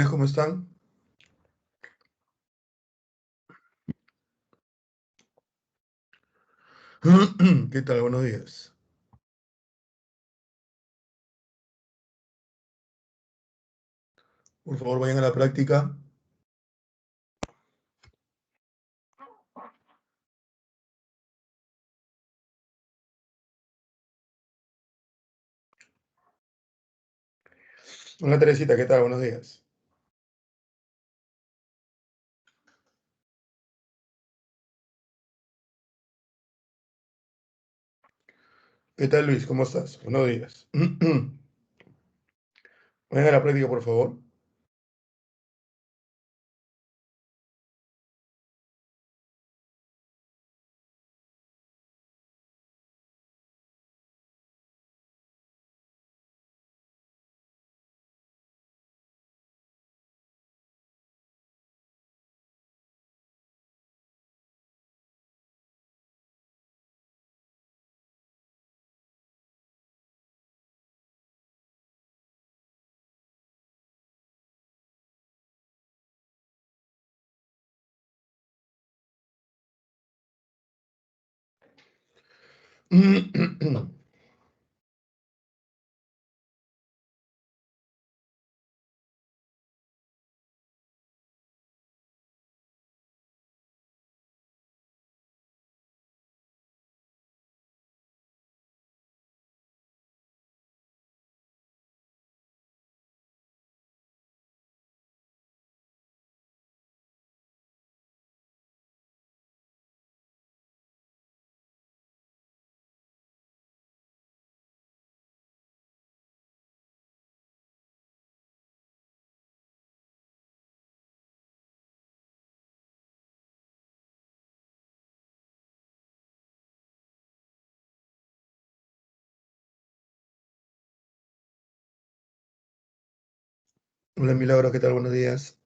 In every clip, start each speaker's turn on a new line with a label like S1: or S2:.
S1: ¿Cómo están? ¿Qué tal? Buenos días. Por favor, vayan a la práctica. Hola Teresita, ¿qué tal? Buenos días. ¿Qué tal Luis? ¿Cómo estás? Buenos días. Vayan a la práctica, por favor. Hola Milagros, ¿qué tal? Buenos días.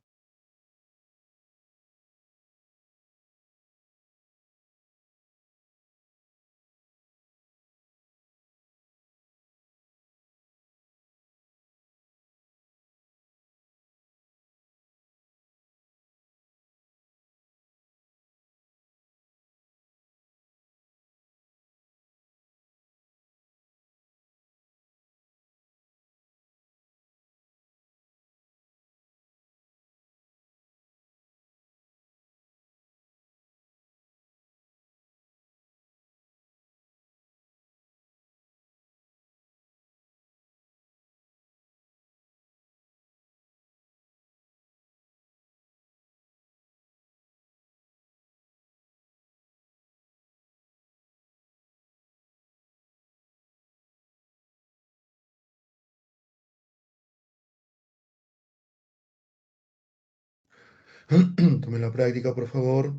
S1: Tomen la práctica, por favor.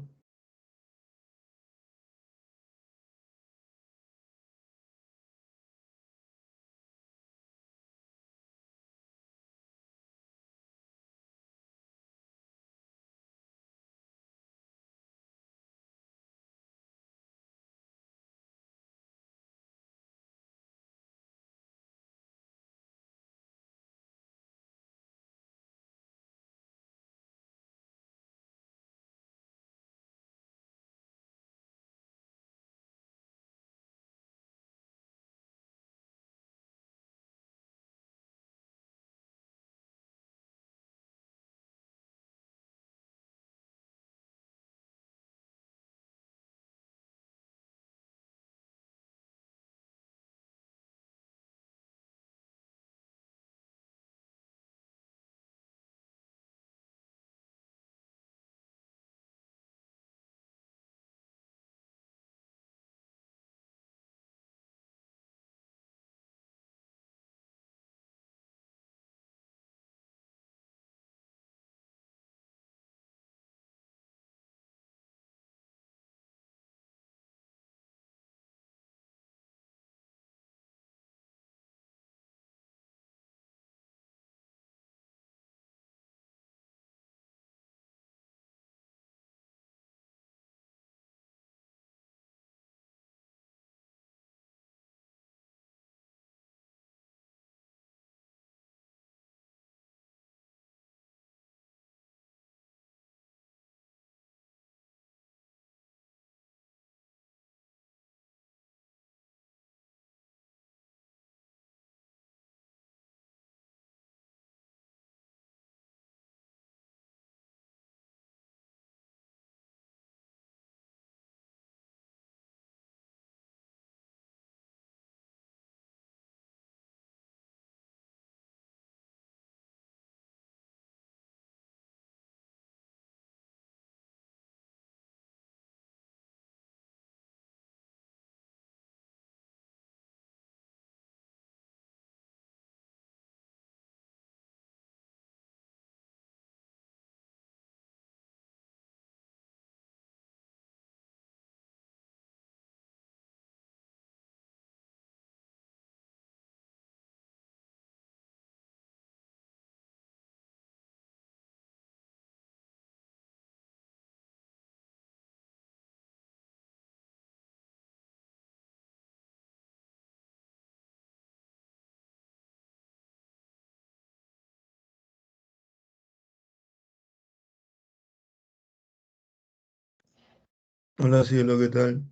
S1: Hola, cielo, ¿qué tal?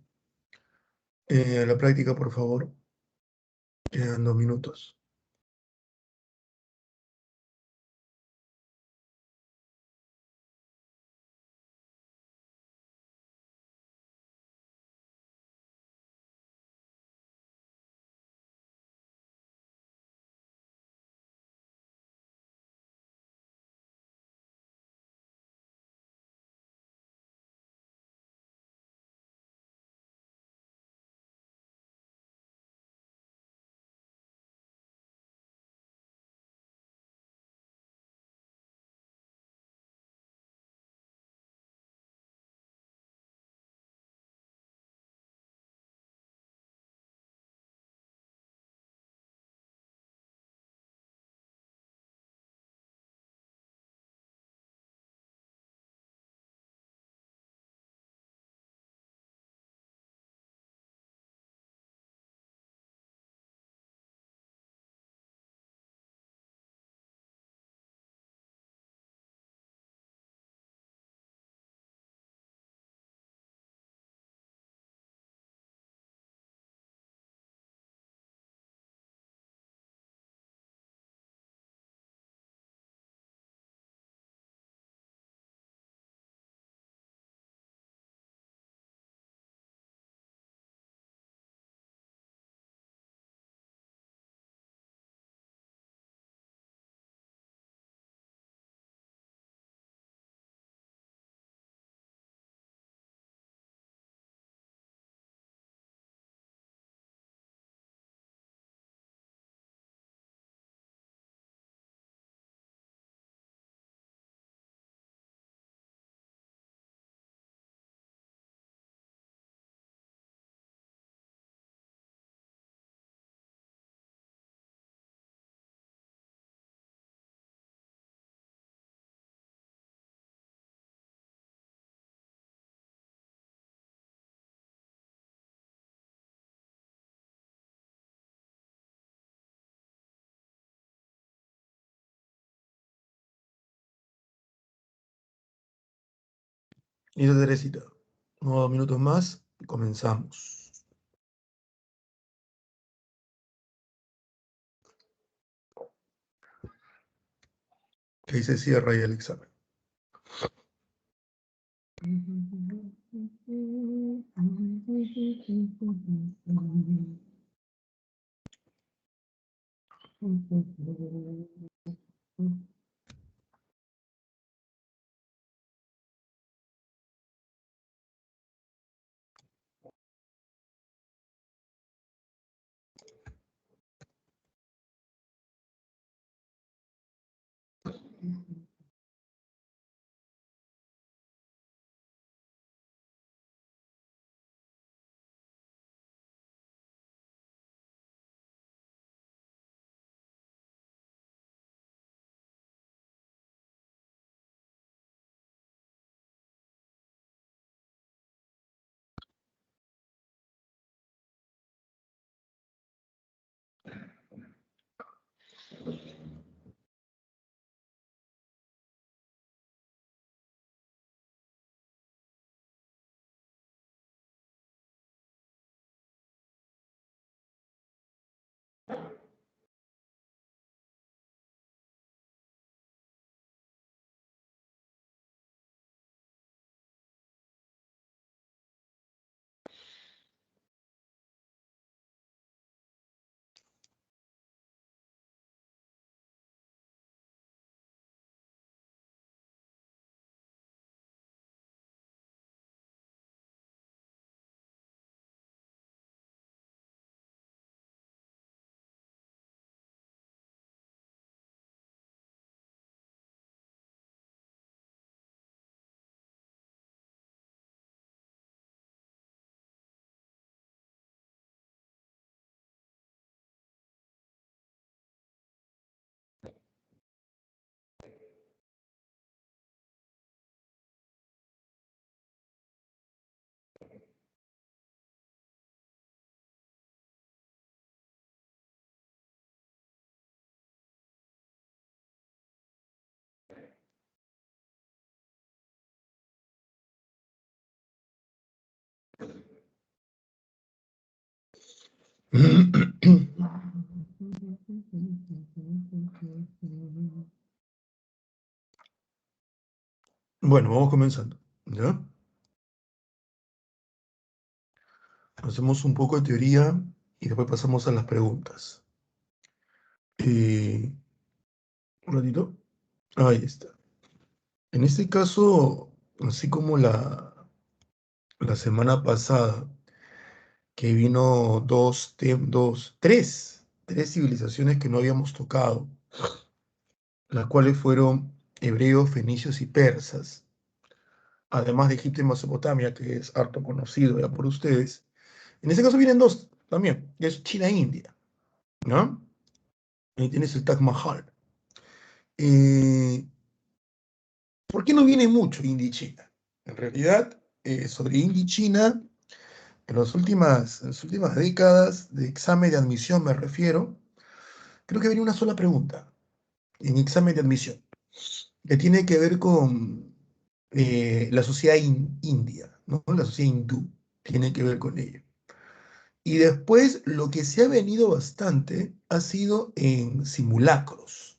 S1: A la práctica, por favor. Quedan 2 minutos. Listo, Teresita. Unos 2 minutos más y comenzamos. Que ahí se cierra ya el examen. Bueno, vamos comenzando, ¿ya? Hacemos un poco de teoría y después pasamos a las preguntas. Un ratito. Ahí está. En este caso, así como la semana pasada, que vino tres civilizaciones que no habíamos tocado, las cuales fueron hebreos, fenicios y persas, además de Egipto y Mesopotamia, que es harto conocido ya por ustedes. En este caso vienen dos también, que es China e India, ¿no? Ahí tienes el Taj Mahal. Eh, ¿Por qué no viene mucho India y China? En realidad, sobre India y China, en las últimas décadas de examen de admisión me refiero, creo que venía una sola pregunta en examen de admisión, que tiene que ver con la sociedad india, ¿no? La sociedad hindú, tiene que ver con ello. Y después lo que se ha venido bastante ha sido en simulacros,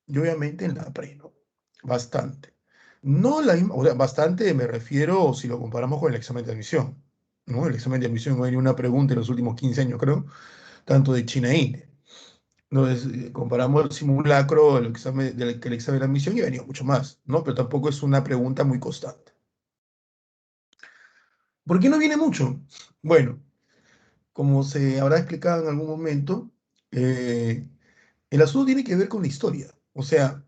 S1: y obviamente en la pre, ¿no? Bastante. No la, o sea, bastante me refiero si lo comparamos con el examen de admisión, ¿no? El examen de admisión no hay ni una pregunta en los últimos 15 años, creo, tanto de China e India. Entonces, comparamos el simulacro, el examen de admisión y ha venido mucho más, ¿no? Pero tampoco es una pregunta muy constante. ¿Por qué no viene mucho? Bueno, como se habrá explicado en algún momento, eh, el asunto tiene que ver con la historia, o sea,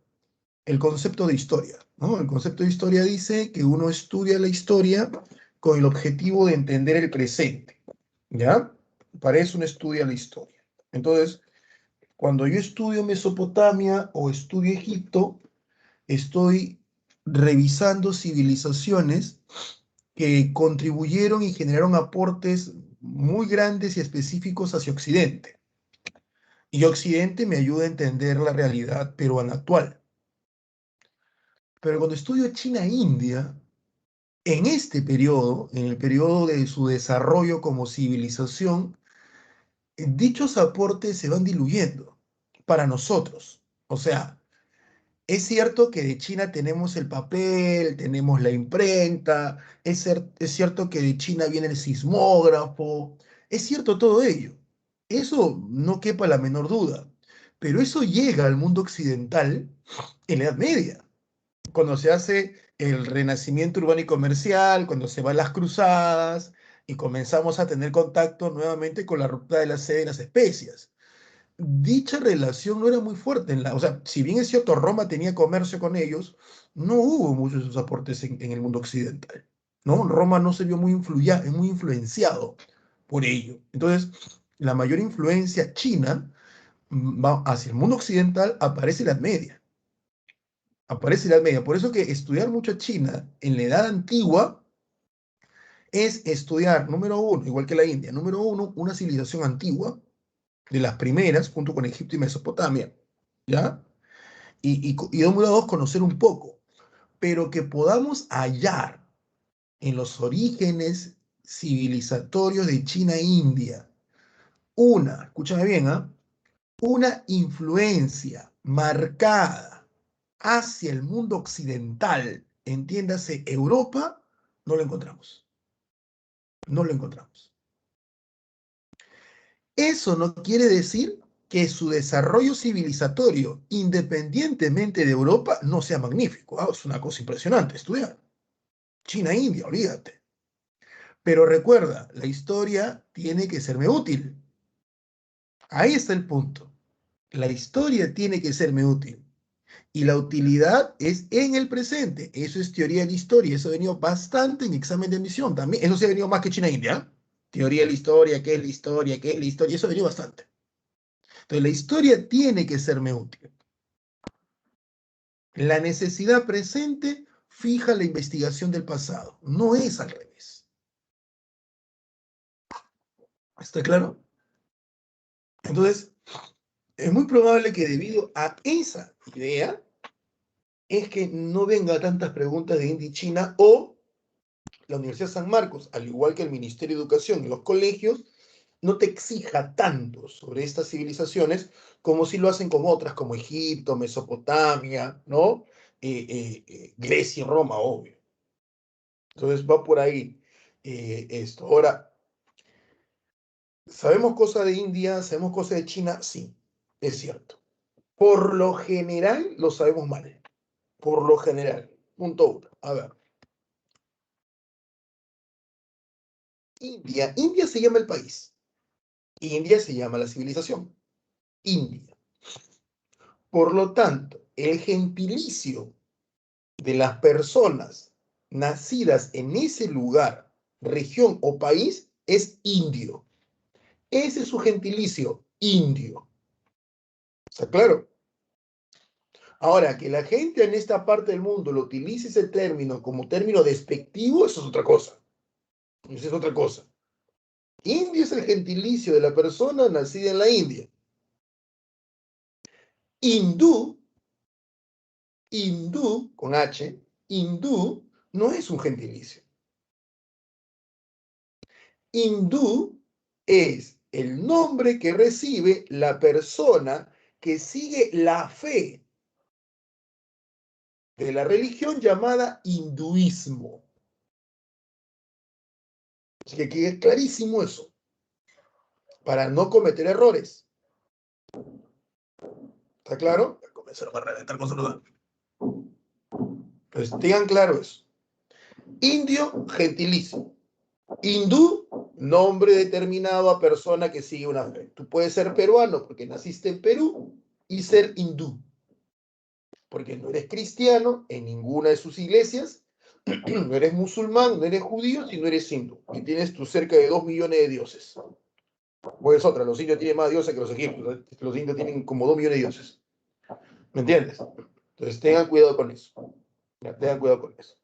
S1: el concepto de historia, ¿no? El concepto de historia dice que uno estudia la historia con el objetivo de entender el presente, ¿ya? Para eso uno estudia la historia. Entonces, cuando yo estudio Mesopotamia o estudio Egipto, estoy revisando civilizaciones que contribuyeron y generaron aportes muy grandes y específicos hacia Occidente. Y Occidente me ayuda a entender la realidad peruana actual. Pero cuando estudio China e India, en este periodo, en el periodo de su desarrollo como civilización, dichos aportes se van diluyendo para nosotros. O sea, es cierto que de China tenemos el papel, tenemos la imprenta, es cierto que de China viene el sismógrafo, es cierto todo ello. Eso no quepa la menor duda. Pero eso llega al mundo occidental en la Edad Media, cuando se hace el renacimiento urbano y comercial, cuando se van las cruzadas y comenzamos a tener contacto nuevamente con la ruta de la sede de las especias. Dicha relación no era muy fuerte o sea, si bien es cierto, Roma tenía comercio con ellos, no hubo muchos de esos aportes en el mundo occidental, ¿no? Roma no se vio muy influenciado por ello. Entonces, la mayor influencia china va hacia el mundo occidental, aparece en la Edad Media. Aparece en la Edad Media. Por eso que estudiar mucho China en la Edad Antigua es estudiar, número uno, igual que la India, número uno, una civilización antigua, de las primeras, junto con Egipto y Mesopotamia, ¿ya? Y número dos, conocer un poco, pero que podamos hallar en los orígenes civilizatorios de China e India escúchame bien, ¿ah? Una influencia marcada hacia el mundo occidental, entiéndase Europa, no lo encontramos. No lo encontramos. Eso no quiere decir que su desarrollo civilizatorio, independientemente de Europa, no sea magnífico. Es una cosa impresionante estudiar. China, India, olvídate. Pero recuerda, la historia tiene que serme útil. Ahí está el punto. La historia tiene que serme útil. Y la utilidad es en el presente. Eso es teoría de la historia. Eso ha venido bastante en examen de admisión también. Eso sí ha venido más que China e India. Teoría de la historia, qué es la historia, qué es la historia. Eso ha venido bastante. Entonces, la historia tiene que serme útil. La necesidad presente fija la investigación del pasado. No es al revés. ¿Está claro? Entonces, es muy probable que debido a esa idea es que no venga tantas preguntas de India y China o la Universidad San Marcos, al igual que el Ministerio de Educación y los colegios, no te exija tanto sobre estas civilizaciones como si lo hacen con otras, como Egipto, Mesopotamia, ¿no? Grecia y Roma, obvio. Entonces va por ahí esto. Ahora, ¿sabemos cosas de India? ¿Sabemos cosas de China? Sí, es cierto. Por lo general lo sabemos mal. Por lo general. Punto uno. A ver. India se llama el país. India se llama la civilización. India. Por lo tanto, el gentilicio de las personas nacidas en ese lugar, región o país es indio. Ese es su gentilicio, indio. ¿Está claro? Ahora, que la gente en esta parte del mundo lo utilice ese término como término despectivo, eso es otra cosa. Eso es otra cosa. Indio es el gentilicio de la persona nacida en la India. Hindú, hindú, con H, hindú no es un gentilicio. Hindú es el nombre que recibe la persona que sigue la fe de la religión llamada hinduismo. Así que quede clarísimo eso, para no cometer errores. ¿Está claro? Comenzaron a reventar con saludar. Entonces, tengan claro eso. Indio, gentilicio. Hindú, nombre determinado a persona que sigue una fe. Tú puedes ser peruano porque naciste en Perú y ser hindú, porque no eres cristiano en ninguna de sus iglesias, no eres musulmán, no eres judío, sino eres hindú. Y tienes tus cerca de 2 millones de dioses. Pues es otra, los indios tienen más dioses que los egipcios. Los indios tienen como 2 millones de dioses. ¿Me entiendes? Entonces tengan cuidado con eso. Ya, tengan cuidado con eso.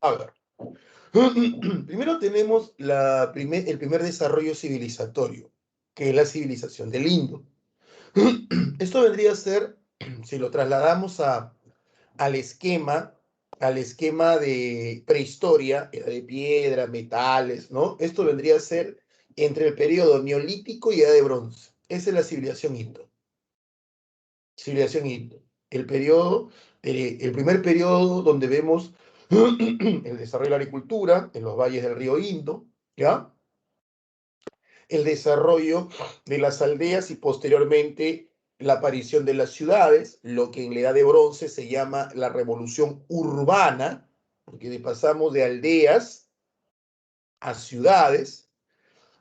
S1: A ver. Primero tenemos el primer desarrollo civilizatorio, que es la civilización del Indo. Esto vendría a ser, si lo trasladamos al esquema, al esquema de prehistoria, era de piedra, metales, ¿no? Esto vendría a ser entre el periodo neolítico y edad de bronce. Esa es la civilización indo. Civilización indo. El primer periodo donde vemos el desarrollo de la agricultura en los valles del río Indo, ¿ya? El desarrollo de las aldeas y posteriormente la aparición de las ciudades, lo que en la Edad de Bronce se llama la revolución urbana, porque pasamos de aldeas a ciudades.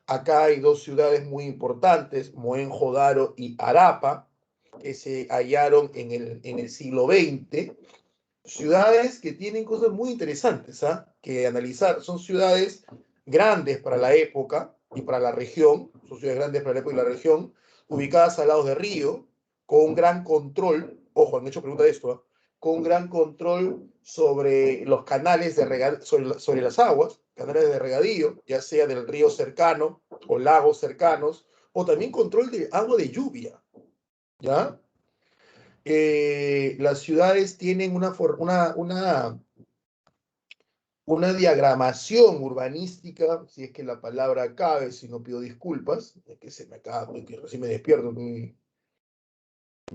S1: Acá hay dos ciudades muy importantes, Mohenjo-Daro y Harappa, que se hallaron en el siglo XX. Ciudades que tienen cosas muy interesantes, ¿ah? Que analizar. Son ciudades grandes para la época y para la región, son ciudades grandes para la época y la región, ubicadas al lado de río, con un gran control, ojo, han hecho pregunta de esto, ¿ah? Con un gran control sobre los canales de regadío, sobre las aguas, canales de regadío, ya sea del río cercano o lagos cercanos, o también control de agua de lluvia, ¿ya? Las ciudades tienen una diagramación urbanística, si es que la palabra cabe, si no pido disculpas, es que se me acaba, que recién me despierto, me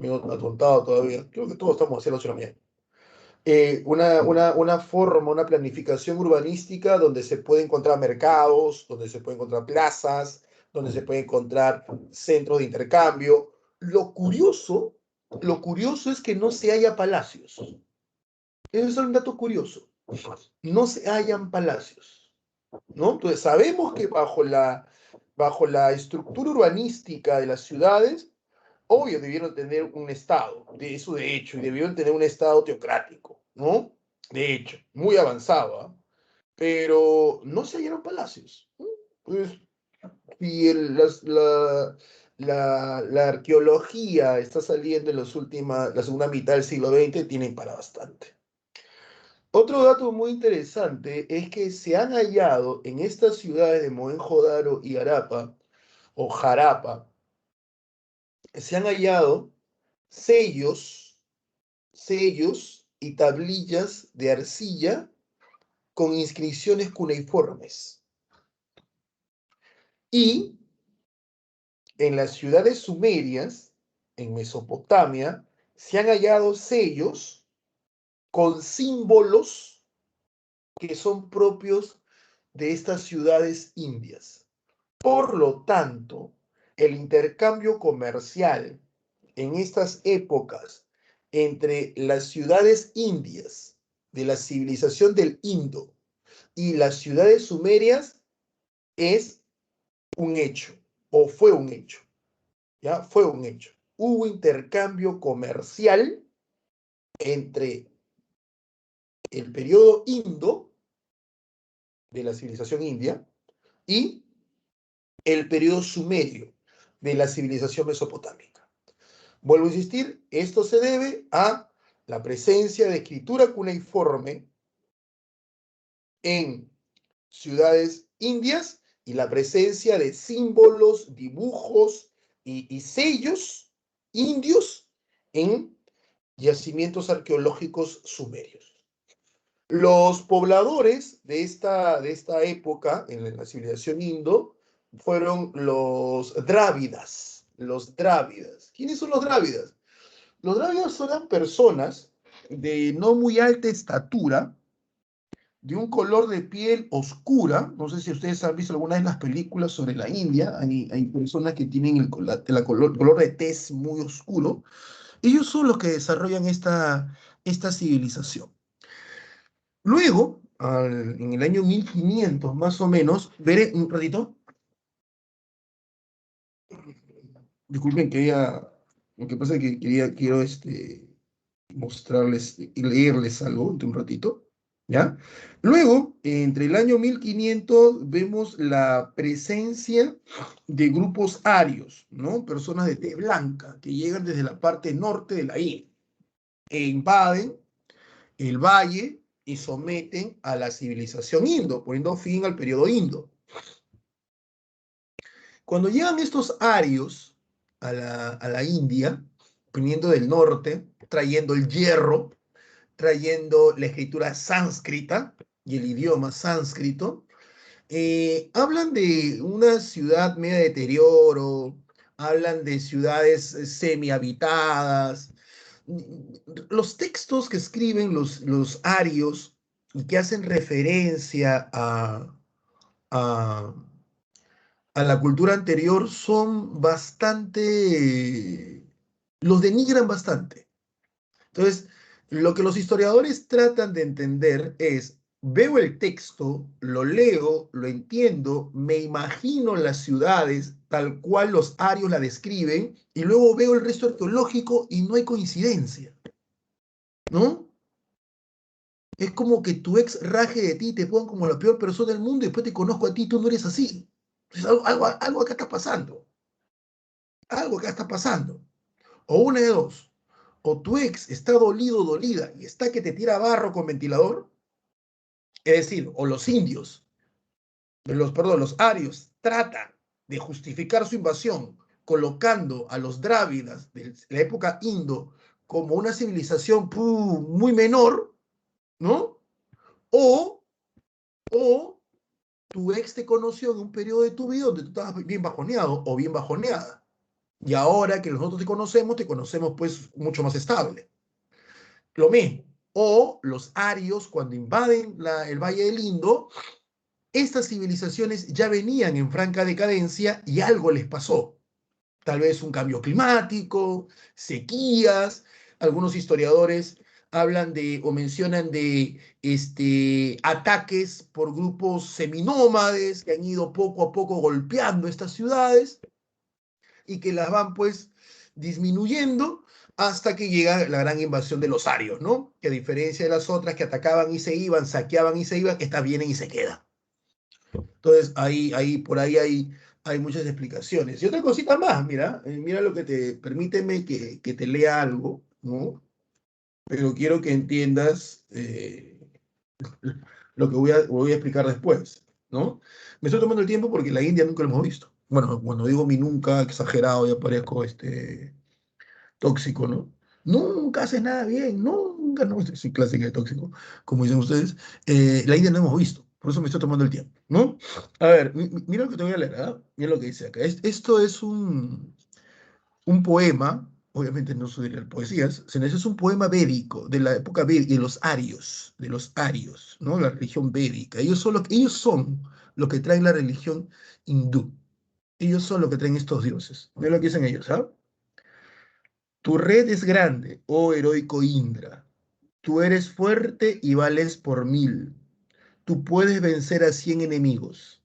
S1: he atontado todavía, creo que todos estamos haciendo 8 de la mañana. Una forma, una planificación urbanística donde se puede encontrar mercados, donde se puede encontrar plazas, donde se puede encontrar centros de intercambio. Lo curioso es que no se haya palacios. Eso es un dato curioso. No se hallan palacios, ¿no? Entonces sabemos que bajo la estructura urbanística de las ciudades, obvio debieron tener un estado, de eso de hecho, y debieron tener un estado teocrático, ¿no? De hecho, muy avanzado, ¿ah? Pero no se hallaron palacios, ¿no? Pues, y la arqueología está saliendo en la segunda mitad del siglo XX, tienen para bastante. Otro dato muy interesante es que se han hallado en estas ciudades de Mohenjo-Daro y Harappa, o Jarapa, se han hallado sellos y tablillas de arcilla con inscripciones cuneiformes. Y en las ciudades sumerias, en Mesopotamia, se han hallado sellos con símbolos que son propios de estas ciudades indias. Por lo tanto, el intercambio comercial en estas épocas entre las ciudades indias de la civilización del Indo y las ciudades sumerias es un hecho, o fue un hecho, ¿ya? Fue un hecho. Hubo intercambio comercial entre el periodo Indo de la civilización india y el periodo sumerio de la civilización mesopotámica. Vuelvo a insistir, esto se debe a la presencia de escritura cuneiforme en ciudades indias y la presencia de símbolos, dibujos y sellos indios en yacimientos arqueológicos sumerios. Los pobladores de esta época en la civilización indo fueron los drávidas. Los drávidas. ¿Quiénes son los drávidas? Los drávidas eran personas de no muy alta estatura, de un color de piel oscura. No sé si ustedes han visto alguna de las películas sobre la India. Hay personas que tienen color de tez muy oscuro. Ellos son los que desarrollan esta civilización. Luego, en el año 1500 más o menos, veré un ratito. Disculpen, lo que pasa es que quiero mostrarles y leerles algo entre un ratito, ¿ya? Luego, entre el año 1500 vemos la presencia de grupos arios, ¿no? Personas de tez blanca que llegan desde la parte norte de la India e invaden el valle y someten a la civilización indo, poniendo fin al periodo indo. Cuando llegan estos arios a la India, viniendo del norte, trayendo el hierro, trayendo la escritura sánscrita y el idioma sánscrito, hablan de una ciudad media de deterioro, hablan de ciudades semi-habitadas. Los textos que escriben los arios y que hacen referencia a, a la cultura anterior son bastante, los denigran bastante. Entonces, lo que los historiadores tratan de entender es, veo el texto, lo leo, lo entiendo, me imagino las ciudades tal cual los arios la describen, y luego veo el resto arqueológico y no hay coincidencia, ¿no? Es como que tu ex raje de ti, te pongan como la peor persona del mundo y después te conozco a ti y tú no eres así. Entonces, algo acá está pasando. Algo acá está pasando. O una de dos. O tu ex está dolido, dolida y está que te tira barro con ventilador. Es decir, o los indios, los arios tratan de justificar su invasión colocando a los drávidas de la época indo como una civilización muy menor, ¿no? O, o tu ex te conoció en un periodo de tu vida donde tú estabas bien bajoneado o bien bajoneada. Y ahora que nosotros te conocemos pues mucho más estable. Lo mismo. O los arios, cuando invaden el Valle del Indo, estas civilizaciones ya venían en franca decadencia y algo les pasó. Tal vez un cambio climático, sequías. Algunos historiadores hablan de o mencionan de ataques por grupos seminómades que han ido poco a poco golpeando estas ciudades y que las van pues disminuyendo hasta que llega la gran invasión de los arios, ¿no? Que a diferencia de las otras que atacaban y se iban, saqueaban y se iban, estas vienen y se quedan. Entonces, por ahí hay muchas explicaciones. Y otra cosita más, mira, mira lo que permíteme que te lea algo, ¿no? Pero quiero que entiendas lo que voy a explicar después, ¿no? Me estoy tomando el tiempo porque la India nunca lo hemos visto. Bueno, cuando digo mi nunca, exagerado, ya parezco tóxico, ¿no? Nunca haces nada bien, no, nunca, no, soy clásica de tóxico, como dicen ustedes, la India no hemos visto, por eso me estoy tomando el tiempo, ¿no? A ver, mira lo que te voy a leer, ¿ah? Mira lo que dice acá. Esto es un poema, obviamente no son poesías, sino eso es un poema védico, de la época védica, de los arios, ¿no? La religión védica. Ellos son lo que traen la religión hindú. Ellos son lo que traen estos dioses. Mira lo que dicen ellos, ¿ah? Tu red es grande, oh heroico Indra. Tú eres fuerte y vales por 1000. Tú puedes vencer a 100 enemigos.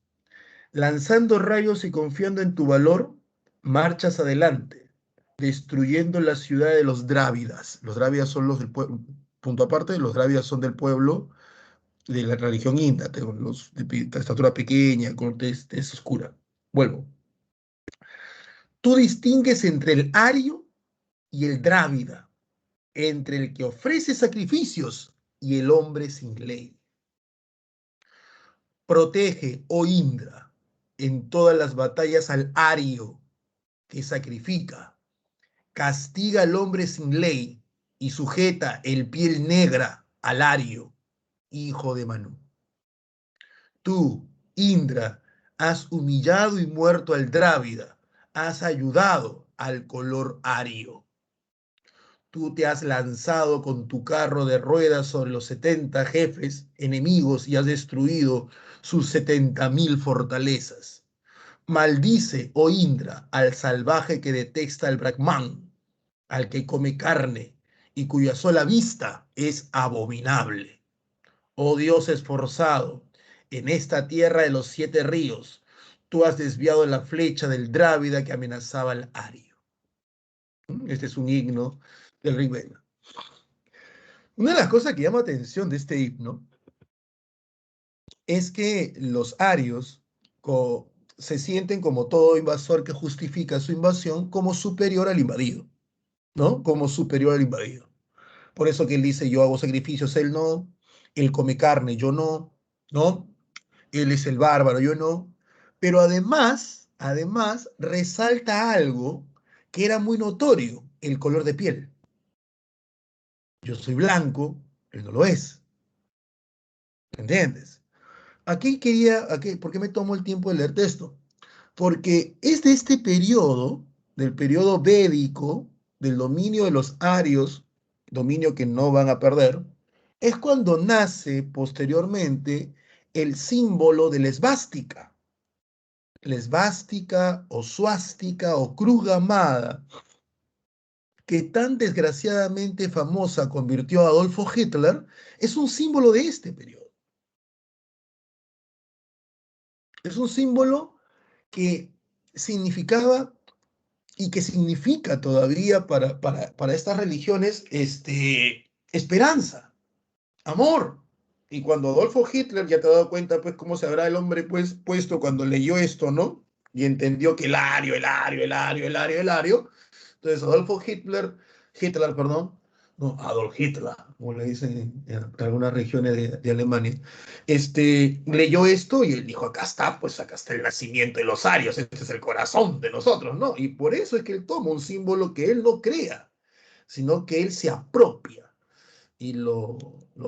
S1: Lanzando rayos y confiando en tu valor, marchas adelante, destruyendo la ciudad de los Drávidas. Los Drávidas son los del pueblo, punto aparte, los Drávidas son del pueblo de la religión india, los de estatura pequeña, con tez oscura. Vuelvo. Tú distingues entre el ario y el drávida, entre el que ofrece sacrificios y el hombre sin ley. Protege, oh Indra, en todas las batallas al ario que sacrifica, castiga al hombre sin ley y sujeta el piel negra al ario, hijo de Manu. Tú, Indra, has humillado y muerto al drávida, has ayudado al color ario. Tú te has lanzado con tu carro de ruedas sobre los 70 jefes enemigos y has destruido sus 70,000 fortalezas. Maldice, oh Indra, al salvaje que detesta al Brahman, al que come carne y cuya sola vista es abominable. Oh Dios esforzado, en esta tierra de los 7 ríos, tú has desviado la flecha del drávida que amenazaba al ario. Este es un himno del Rig Veda. Una de las cosas que llama atención de este himno es que los arios se sienten como todo invasor que justifica su invasión como superior al invadido, ¿no? Como superior al invadido. Por eso que él dice, yo hago sacrificios, él no, él come carne, yo no, ¿no? Él es el bárbaro, yo no. Pero además, resalta algo que era muy notorio, el color de piel. Yo soy blanco, él no lo es, ¿entiendes? ¿Por qué me tomo el tiempo de leer esto? Porque es de este periodo, del periodo védico, del dominio de los arios, dominio que no van a perder, es cuando nace posteriormente el símbolo de la esvástica. La esvástica o suástica o cruz gamada, que tan desgraciadamente famosa convirtió a Adolfo Hitler, es un símbolo de este periodo. Es un símbolo que significaba y que significa todavía para estas religiones esperanza, amor. Y cuando Adolfo Hitler, ya te has dado cuenta, pues, cómo se habrá el hombre pues, puesto cuando leyó esto, ¿no? Y entendió que el ario. Entonces, Hitler, perdón, no, Adolf Hitler, como le dicen en algunas regiones de Alemania, leyó esto y él dijo, acá está el nacimiento de los arios, este es el corazón de nosotros, ¿no? Y por eso es que él toma un símbolo que él no crea, sino que él se apropia y lo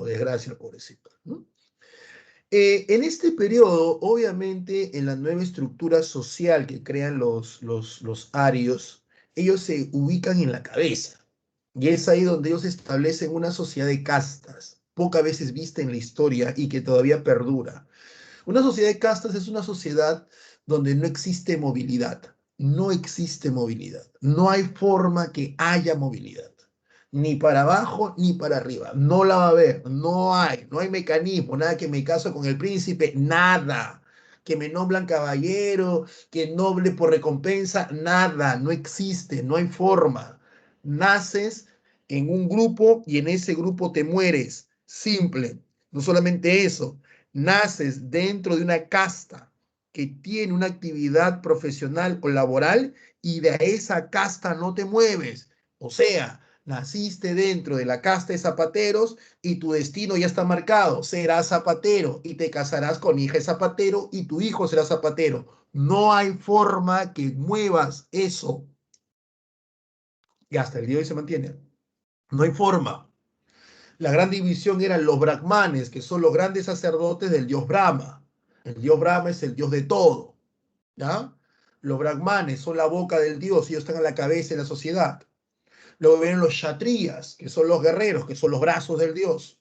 S1: desgracia, pobrecito, ¿no? En este periodo, obviamente, en la nueva estructura social que crean los arios, ellos se ubican en la cabeza. Y es ahí donde ellos establecen una sociedad de castas, pocas veces vista en la historia y que todavía perdura. Una sociedad de castas es una sociedad donde no existe movilidad. No existe movilidad. No hay forma que haya movilidad. Ni para abajo ni para arriba. No la va a haber. No hay mecanismo. Nada que me caso con el príncipe. Nada. Que me nombran caballero, que noble por recompensa. Nada. No existe. No hay forma. Naces en un grupo y en ese grupo te mueres. Simple. No solamente eso, naces dentro de una casta que tiene una actividad profesional o laboral y de esa casta no te mueves. O sea, naciste dentro de la casta de zapateros y tu destino ya está marcado. Serás zapatero y te casarás con hija de zapatero y tu hijo será zapatero. No hay forma que muevas eso. Y hasta el día de hoy se mantiene. No hay forma. La gran división eran los brahmanes, que son los grandes sacerdotes del dios Brahma. El dios Brahma es el dios de todo, ¿ya? Los brahmanes son la boca del dios, ellos están a la cabeza de la sociedad. Luego vienen los kshatriyas, que son los guerreros, que son los brazos del dios.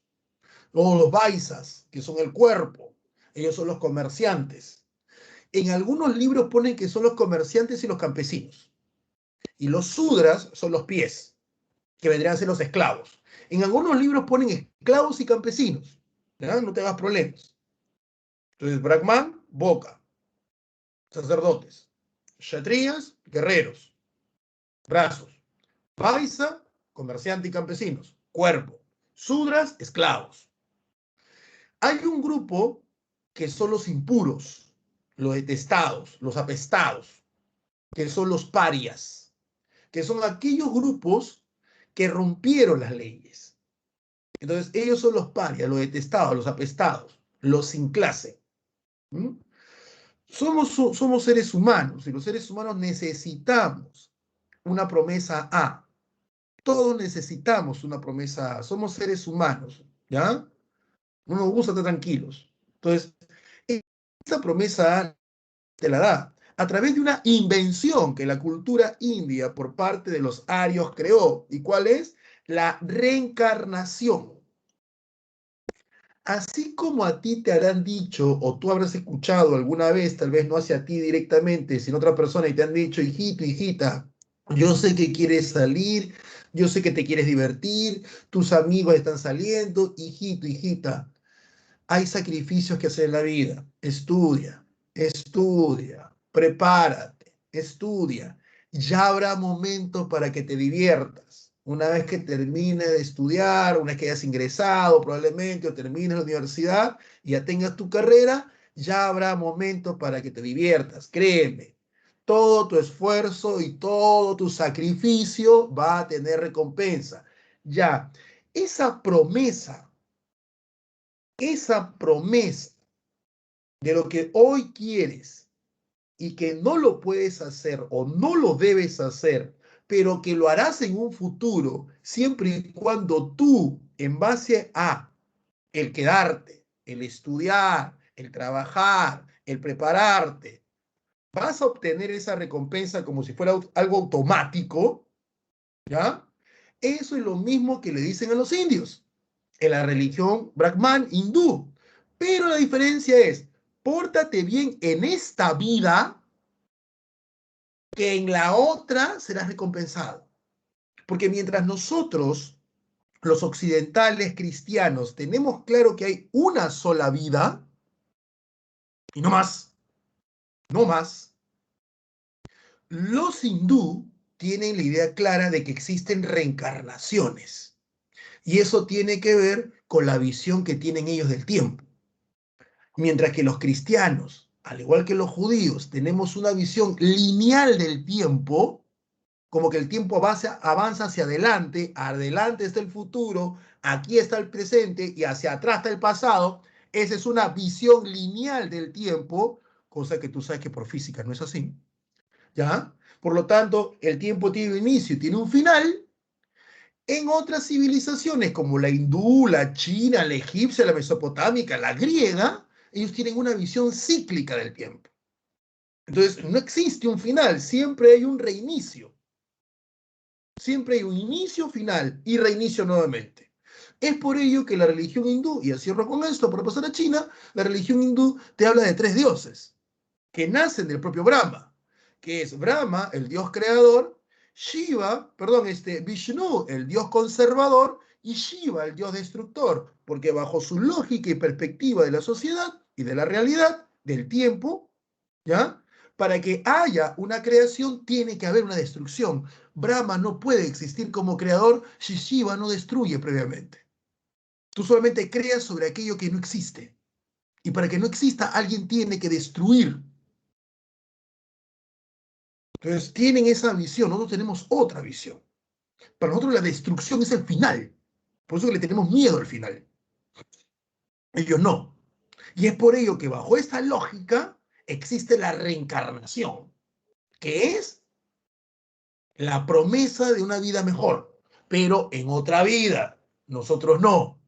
S1: Luego los vaisas, que son el cuerpo, ellos son los comerciantes. En algunos libros ponen que son los comerciantes y los campesinos. Y los sudras son los pies, que vendrían a ser los esclavos. En algunos libros ponen esclavos y campesinos. ¿Ya? No te hagas problemas. Entonces, Brahman, boca, sacerdotes. Kshatriyas, guerreros, brazos. Vaisa, comerciante y campesinos, cuerpo. Sudras, esclavos. Hay un grupo que son los impuros, los detestados, los apestados, que son los parias, que son aquellos grupos que rompieron las leyes. Entonces, ellos son los parias, los detestados, los apestados, los sin clase. ¿Mm? Somos seres humanos y los seres humanos necesitamos una promesa A. Todos necesitamos una promesa A. Somos seres humanos, ¿ya? No nos gusta estar tranquilos. Entonces, esta promesa A te la da a través de una invención que la cultura india por parte de los arios creó. ¿Y cuál es? La reencarnación. Así como a ti te habrán dicho o tú habrás escuchado alguna vez, tal vez no hacia ti directamente, sino otra persona y te han dicho, hijito, hijita, yo sé que quieres salir, yo sé que te quieres divertir, tus amigos están saliendo, hijito, hijita, hay sacrificios que hacer en la vida. Estudia, estudia, prepárate, estudia. Ya habrá momentos para que te diviertas. Una vez que termines de estudiar, una vez que hayas ingresado probablemente o termines la universidad y ya tengas tu carrera, ya habrá momentos para que te diviertas. Créeme, todo tu esfuerzo y todo tu sacrificio va a tener recompensa. Ya, esa promesa de lo que hoy quieres y que no lo puedes hacer o no lo debes hacer, pero que lo harás en un futuro, siempre y cuando tú, en base a el quedarte, el estudiar, el trabajar, el prepararte, vas a obtener esa recompensa como si fuera algo automático, ¿ya? Eso es lo mismo que le dicen a los indios en la religión Brahman hindú. Pero la diferencia es, pórtate bien en esta vida, que en la otra serás recompensado. Porque mientras nosotros, los occidentales cristianos, tenemos claro que hay una sola vida, y no más, no más, los hindú tienen la idea clara de que existen reencarnaciones. Y eso tiene que ver con la visión que tienen ellos del tiempo. Mientras que los cristianos, al igual que los judíos, tenemos una visión lineal del tiempo, como que el tiempo avanza hacia adelante, adelante está el futuro, aquí está el presente y hacia atrás está el pasado. Esa es una visión lineal del tiempo, cosa que tú sabes que por física no es así, ¿ya? Por lo tanto, el tiempo tiene un inicio y tiene un final. En otras civilizaciones como la hindú, la china, la egipcia, la mesopotámica, la griega, ellos tienen una visión cíclica del tiempo. Entonces, no existe un final, siempre hay un reinicio. Siempre hay un inicio, final y reinicio nuevamente. Es por ello que la religión hindú, y así cierro con esto para pasar a China, la religión hindú te habla de tres dioses que nacen del propio Brahma, que es Brahma, el dios creador, Vishnu, el dios conservador, y Shiva, el dios destructor, porque bajo su lógica y perspectiva de la sociedad y de la realidad, del tiempo, ¿ya? Para que haya una creación tiene que haber una destrucción. Brahma no puede existir como creador si Shiva no destruye previamente. Tú solamente creas sobre aquello que no existe. Y para que no exista, alguien tiene que destruir. Entonces, tienen esa visión, nosotros tenemos otra visión. Para nosotros la destrucción es el final. Por eso que le tenemos miedo al final. Ellos no. Y es por ello que bajo esta lógica existe la reencarnación, que es la promesa de una vida mejor, pero en otra vida. Nosotros no.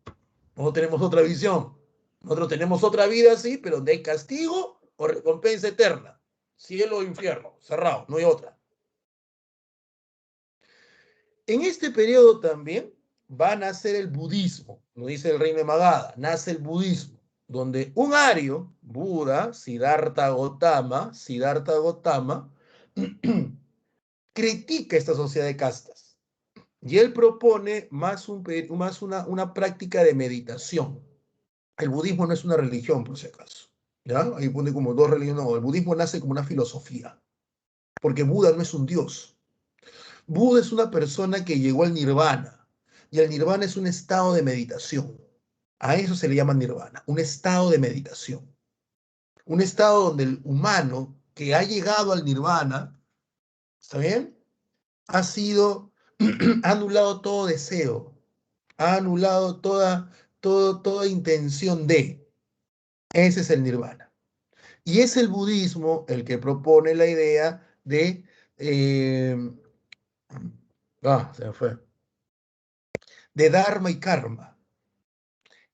S1: Nosotros tenemos otra visión. Nosotros tenemos otra vida, sí, pero donde hay castigo o recompensa eterna. Cielo o infierno, cerrado, no hay otra. En este periodo también va a nacer el budismo, lo dice el Reino de Magadha, nace el budismo, donde un ario, Buda, Siddhartha Gautama, critica esta sociedad de castas. Y él propone más una práctica de meditación. El budismo no es una religión, por si acaso. ¿Ya? Ahí pone como dos religiones. No, el budismo nace como una filosofía, porque Buda no es un dios. Buda es una persona que llegó al nirvana, y el nirvana es un estado de meditación. A eso se le llama nirvana, un estado de meditación. Un estado donde el humano que ha llegado al nirvana, ¿está bien? Ha sido, ha anulado todo deseo, ha anulado toda intención de. Ese es el nirvana. Y es el budismo el que propone la idea de... eh, se me fue. De dharma y karma.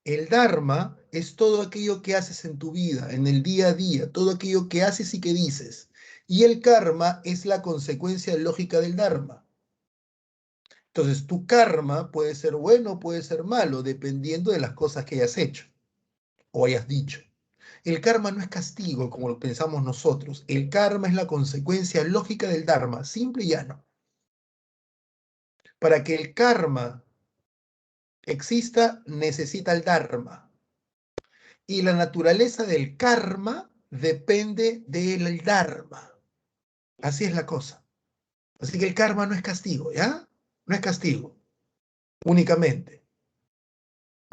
S1: El dharma es todo aquello que haces en tu vida, en el día a día, todo aquello que haces y que dices. Y el karma es la consecuencia lógica del dharma. Entonces, tu karma puede ser bueno o puede ser malo, dependiendo de las cosas que hayas hecho o hayas dicho. El karma no es castigo, como lo pensamos nosotros. El karma es la consecuencia lógica del dharma, simple y llano. Para que el karma exista, necesita el dharma. Y la naturaleza del karma depende del dharma. Así es la cosa. Así que el karma no es castigo, ¿ya? No es castigo, únicamente.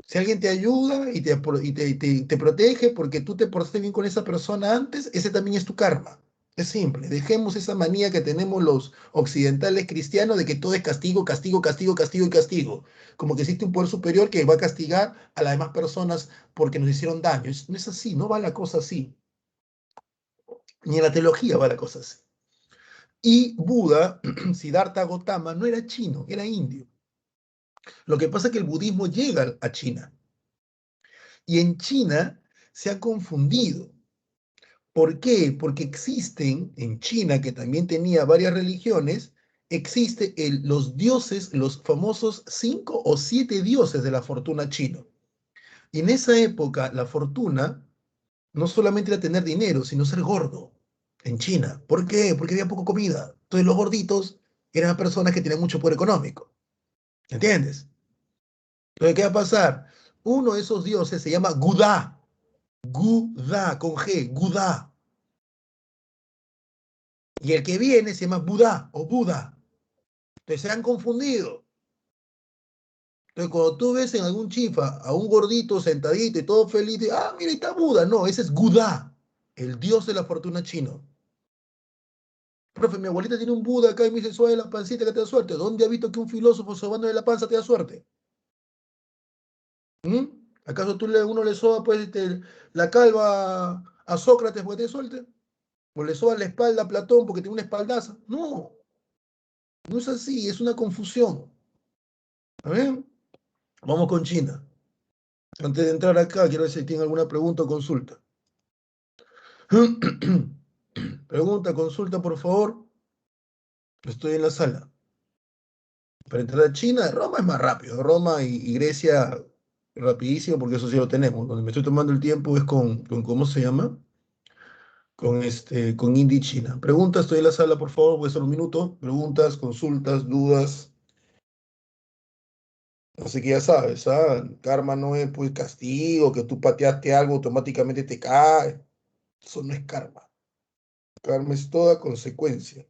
S1: Si alguien te ayuda y te protege porque tú te portaste bien con esa persona antes, ese también es tu karma. Es simple. Dejemos esa manía que tenemos los occidentales cristianos de que todo es castigo, castigo, castigo, castigo y castigo. Como que existe un poder superior que va a castigar a las demás personas porque nos hicieron daño. No es así, no va la cosa así. Ni en la teología va la cosa así. Y Buda, Siddhartha Gautama, no era chino, era indio. Lo que pasa es que el budismo llega a China. Y en China se ha confundido. ¿Por qué? Porque existen en China, que también tenía varias religiones, existen los dioses, los famosos 5 o 7 dioses de la fortuna chino. Y en esa época la fortuna no solamente era tener dinero, sino ser gordo en China. ¿Por qué? Porque había poca comida. Entonces los gorditos eran personas que tenían mucho poder económico. ¿Entiendes? Entonces, ¿qué va a pasar? Uno de esos dioses se llama Gudá. Gudá, con G, Gudá. Y el que viene se llama Budá o Buda. Entonces se han confundido. Entonces cuando tú ves en algún chifa a un gordito sentadito y todo feliz, mira, ahí está Buda. No, ese es Gudá, el dios de la fortuna chino. Profe, mi abuelita tiene un Buda acá y me dice, suave la pancita que te da suerte. ¿Dónde ha visto que un filósofo sobándole la panza te da suerte? ¿Mm? ¿Acaso uno le soba pues, la calva a Sócrates porque te da suerte? ¿O le soba la espalda a Platón porque tiene una espaldaza? No, no es así, es una confusión. ¿Está bien? Vamos con China. Antes de entrar acá, quiero ver si tiene alguna pregunta o consulta. Pregunta, consulta, por favor. Estoy en la sala. Para entrar a China, Roma es más rápido. Roma y Grecia, rapidísimo, porque eso sí lo tenemos. Donde me estoy tomando el tiempo es con ¿cómo se llama? Con India y China. Pregunta, estoy en la sala, por favor. Voy a hacer un minuto. Preguntas, consultas, dudas. Así que ya sabes, karma no es pues castigo, que tú pateaste algo, automáticamente te cae. Eso no es karma. Karma es toda consecuencia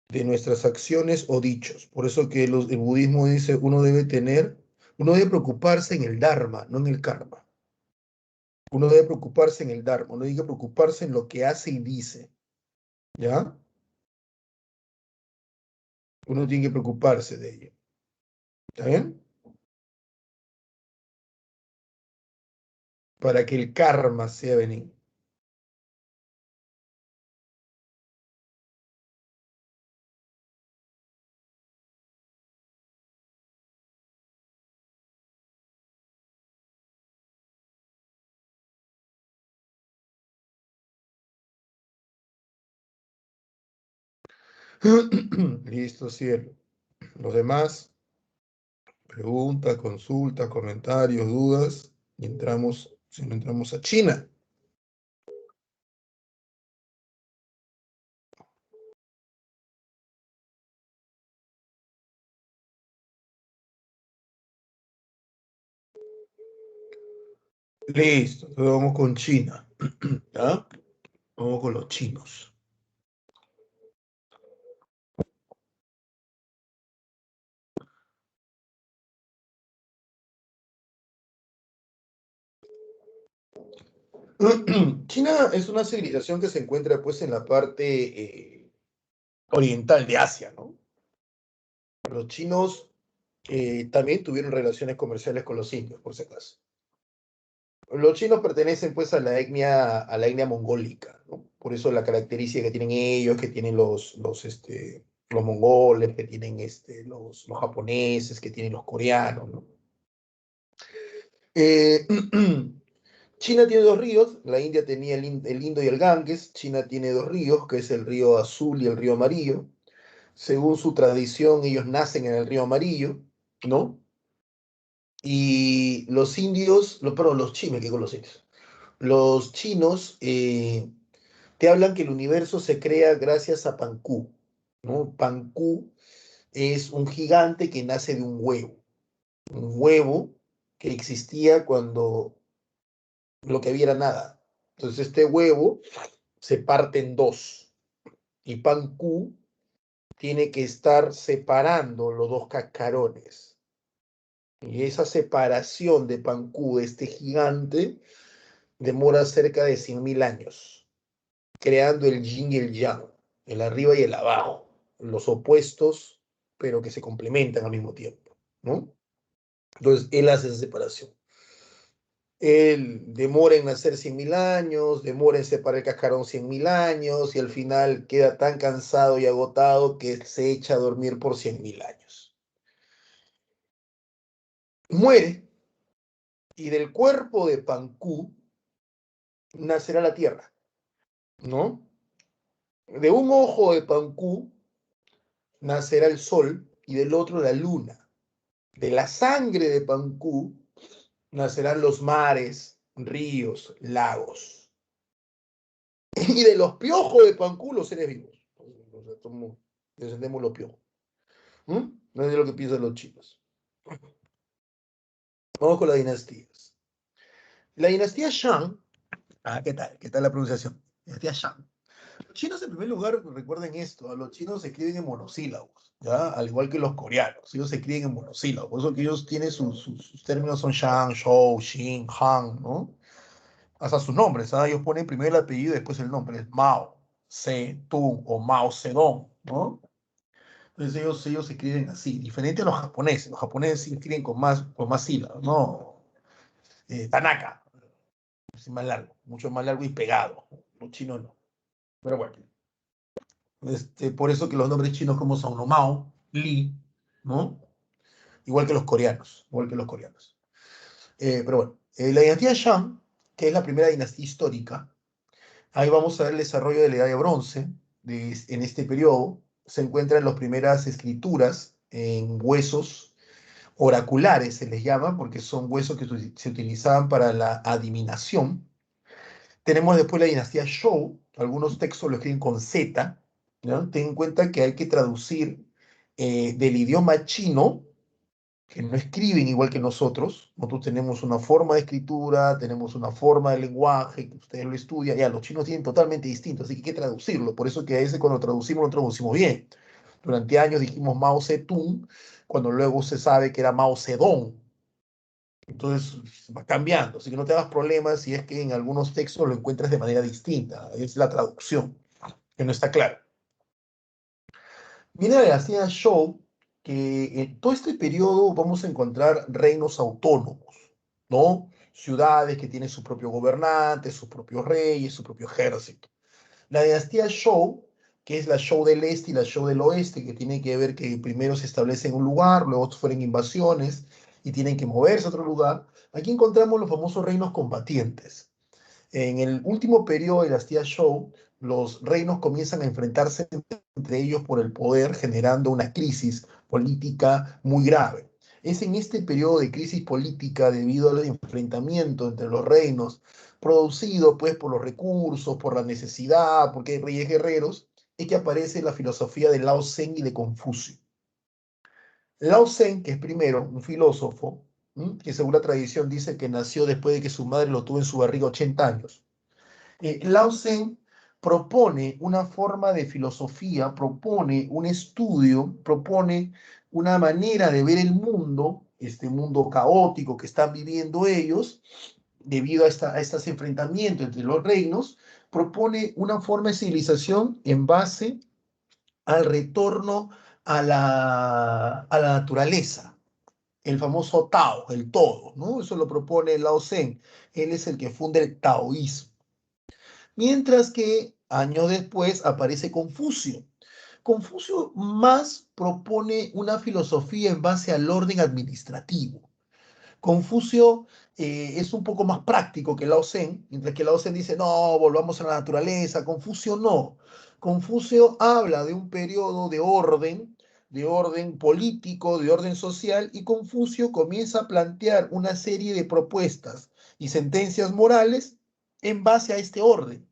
S1: de nuestras acciones o dichos. Por eso que el budismo dice, uno debe preocuparse en el dharma, no en el karma. Uno debe preocuparse en el dharma, uno debe preocuparse en lo que hace y dice, ¿ya? Uno tiene que preocuparse de ello, ¿está bien? Para que el karma sea benigno. Listo, cielo. Los demás, preguntas, consultas, comentarios, dudas, y entramos, si no entramos a China. Listo, entonces vamos con China. ¿Ya? Vamos con los chinos. China es una civilización que se encuentra pues en la parte oriental de Asia, ¿no? Los chinos también tuvieron relaciones comerciales con los indios, por si acaso. Los chinos pertenecen pues a la etnia mongólica, ¿no? Por eso la característica que tienen ellos, que tienen los mongoles, que tienen los japoneses, que tienen los coreanos, ¿no? Eh, China tiene dos ríos, la India tenía el Indo y el Ganges, China tiene dos ríos, que es el río Azul y el río Amarillo. Según su tradición, ellos nacen en el río Amarillo, ¿no? Y los indios, perdón, los chinos, ¿qué con los indios? Los chinos te hablan que el universo se crea gracias a Pancú, ¿no? Pancú es un gigante que nace de un huevo que existía cuando lo que había era nada. Entonces este huevo se parte en dos y Pancú tiene que estar separando los dos cascarones. Y esa separación de Pancú, de este gigante, demora cerca de 100.000 años, creando el yin y el yang, el arriba y el abajo, los opuestos, pero que se complementan al mismo tiempo, ¿no? Entonces, él hace esa separación. Él demora en nacer 100.000 años, demora en separar el cascarón 100.000 años, y al final queda tan cansado y agotado que se echa a dormir por 100.000 años. Muere, y del cuerpo de Pancú nacerá la tierra, ¿no? De un ojo de Pancú nacerá el sol y del otro la luna. De la sangre de Pancú nacerán los mares, ríos, lagos. Y de los piojos de Pancú los seres vivos. Descendemos los piojos. ¿Mm? No es lo que piensan los chinos. Vamos con las dinastías. La dinastía Shang. ¿Qué tal? ¿Qué tal la pronunciación? Dinastía Shang. Los chinos, en primer lugar, recuerden esto, los chinos se escriben en monosílabos, ¿ya? Al igual que los coreanos, ellos se escriben en monosílabos, por eso que ellos tienen sus términos son Shang, Shou, Xin, Han, ¿no? Hasta sus nombres, ¿sabes? Ellos ponen primero el apellido y después el nombre, es Mao, Zedong o Mao Zedong, ¿no? Entonces ellos se escriben así, diferente a los japoneses se escriben con más sílabas, ¿no? Tanaka, es más largo, mucho más largo y pegado, los chinos no, pero bueno. Por eso que los nombres chinos como son Mao, Li, ¿no? Igual que los coreanos, igual que los coreanos. Pero bueno, la dinastía Shang, que es la primera dinastía histórica, ahí vamos a ver el desarrollo de la Edad de Bronce. En este periodo se encuentran las primeras escrituras en huesos oraculares, se les llama, porque son huesos que se utilizaban para la adivinación. Tenemos después la dinastía Zhou, algunos textos lo escriben con Z, ¿no? Ten en cuenta que hay que traducir del idioma chino, que no escriben igual que nosotros. Nosotros tenemos una forma de escritura, tenemos una forma de lenguaje, que ustedes lo estudian, ya los chinos tienen totalmente distinto, así que hay que traducirlo. Por eso que a veces cuando lo traducimos bien. Durante años dijimos Mao Zedong, cuando luego se sabe que era Mao Zedong. Entonces va cambiando, así que no te hagas problemas si es que en algunos textos lo encuentras de manera distinta. Es la traducción, que no está clara. Viene la dinastía Zhou, que en todo este periodo vamos a encontrar reinos autónomos, ¿no? Ciudades que tienen su propio gobernante, sus propios reyes, su propio ejército. La dinastía Zhou, que es la Zhou del este y la Zhou del oeste, que tiene que ver que primero se establece en un lugar, luego fueron invasiones y tienen que moverse a otro lugar. Aquí encontramos los famosos reinos combatientes. En el último periodo de la dinastía Zhou, los reinos comienzan a enfrentarse entre ellos por el poder, generando una crisis política muy grave. Es en este periodo de crisis política, debido al enfrentamiento entre los reinos, producido pues por los recursos, por la necesidad, porque hay reyes guerreros, es que aparece la filosofía de Lao Tse y de Confucio. Lao Tse, que es primero un filósofo, que según la tradición dice que nació después de que su madre lo tuvo en su barriga 80 años. Lao Tse propone una forma de filosofía, propone un estudio, propone una manera de ver el mundo, este mundo caótico que están viviendo ellos, debido a estos enfrentamientos entre los reinos, propone una forma de civilización en base al retorno a la naturaleza, el famoso Tao, el todo, ¿no? Eso lo propone Lao Tse. Él es el que funda el taoísmo. Mientras que años después aparece Confucio. Confucio más propone una filosofía en base al orden administrativo. Confucio es un poco más práctico que Lao Tse, mientras que Lao Tse dice, no, volvamos a la naturaleza. Confucio no. Confucio habla de un periodo de orden político, de orden social, y Confucio comienza a plantear una serie de propuestas y sentencias morales en base a este orden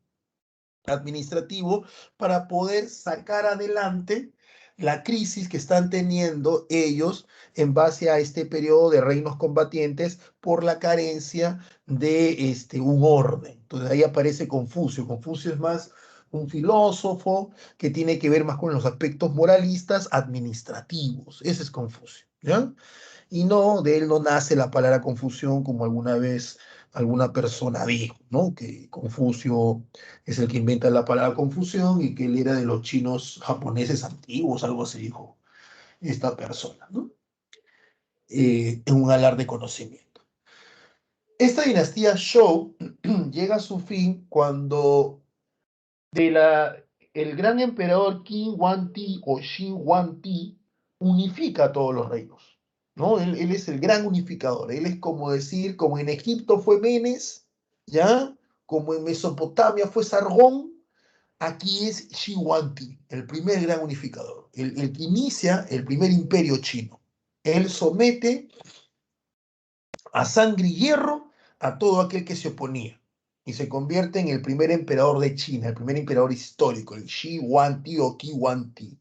S1: administrativo para poder sacar adelante la crisis que están teniendo ellos en base a este periodo de reinos combatientes por la carencia de un orden. Entonces ahí aparece Confucio. Confucio es más un filósofo que tiene que ver más con los aspectos moralistas administrativos. Ese es Confucio, ¿ya? Y no, de él no nace la palabra confusión como alguna vez alguna persona dijo, ¿no? Que Confucio es el que inventa la palabra confusión y que él era de los chinos japoneses antiguos, algo así dijo esta persona, ¿no? En un alarde de conocimiento. Esta dinastía Zhou llega a su fin cuando de el gran emperador Qin Huangdi o Xin Huangdi unifica a todos los reinos, ¿no? Él es el gran unificador, él es como decir, como en Egipto fue Menes, ¿ya? Como en Mesopotamia fue Sargón, aquí es Shi Huangdi, el primer gran unificador, el que inicia el primer imperio chino. Él somete a sangre y hierro a todo aquel que se oponía y se convierte en el primer emperador de China, el primer emperador histórico, el Shi Huangdi o Qi Huangdi.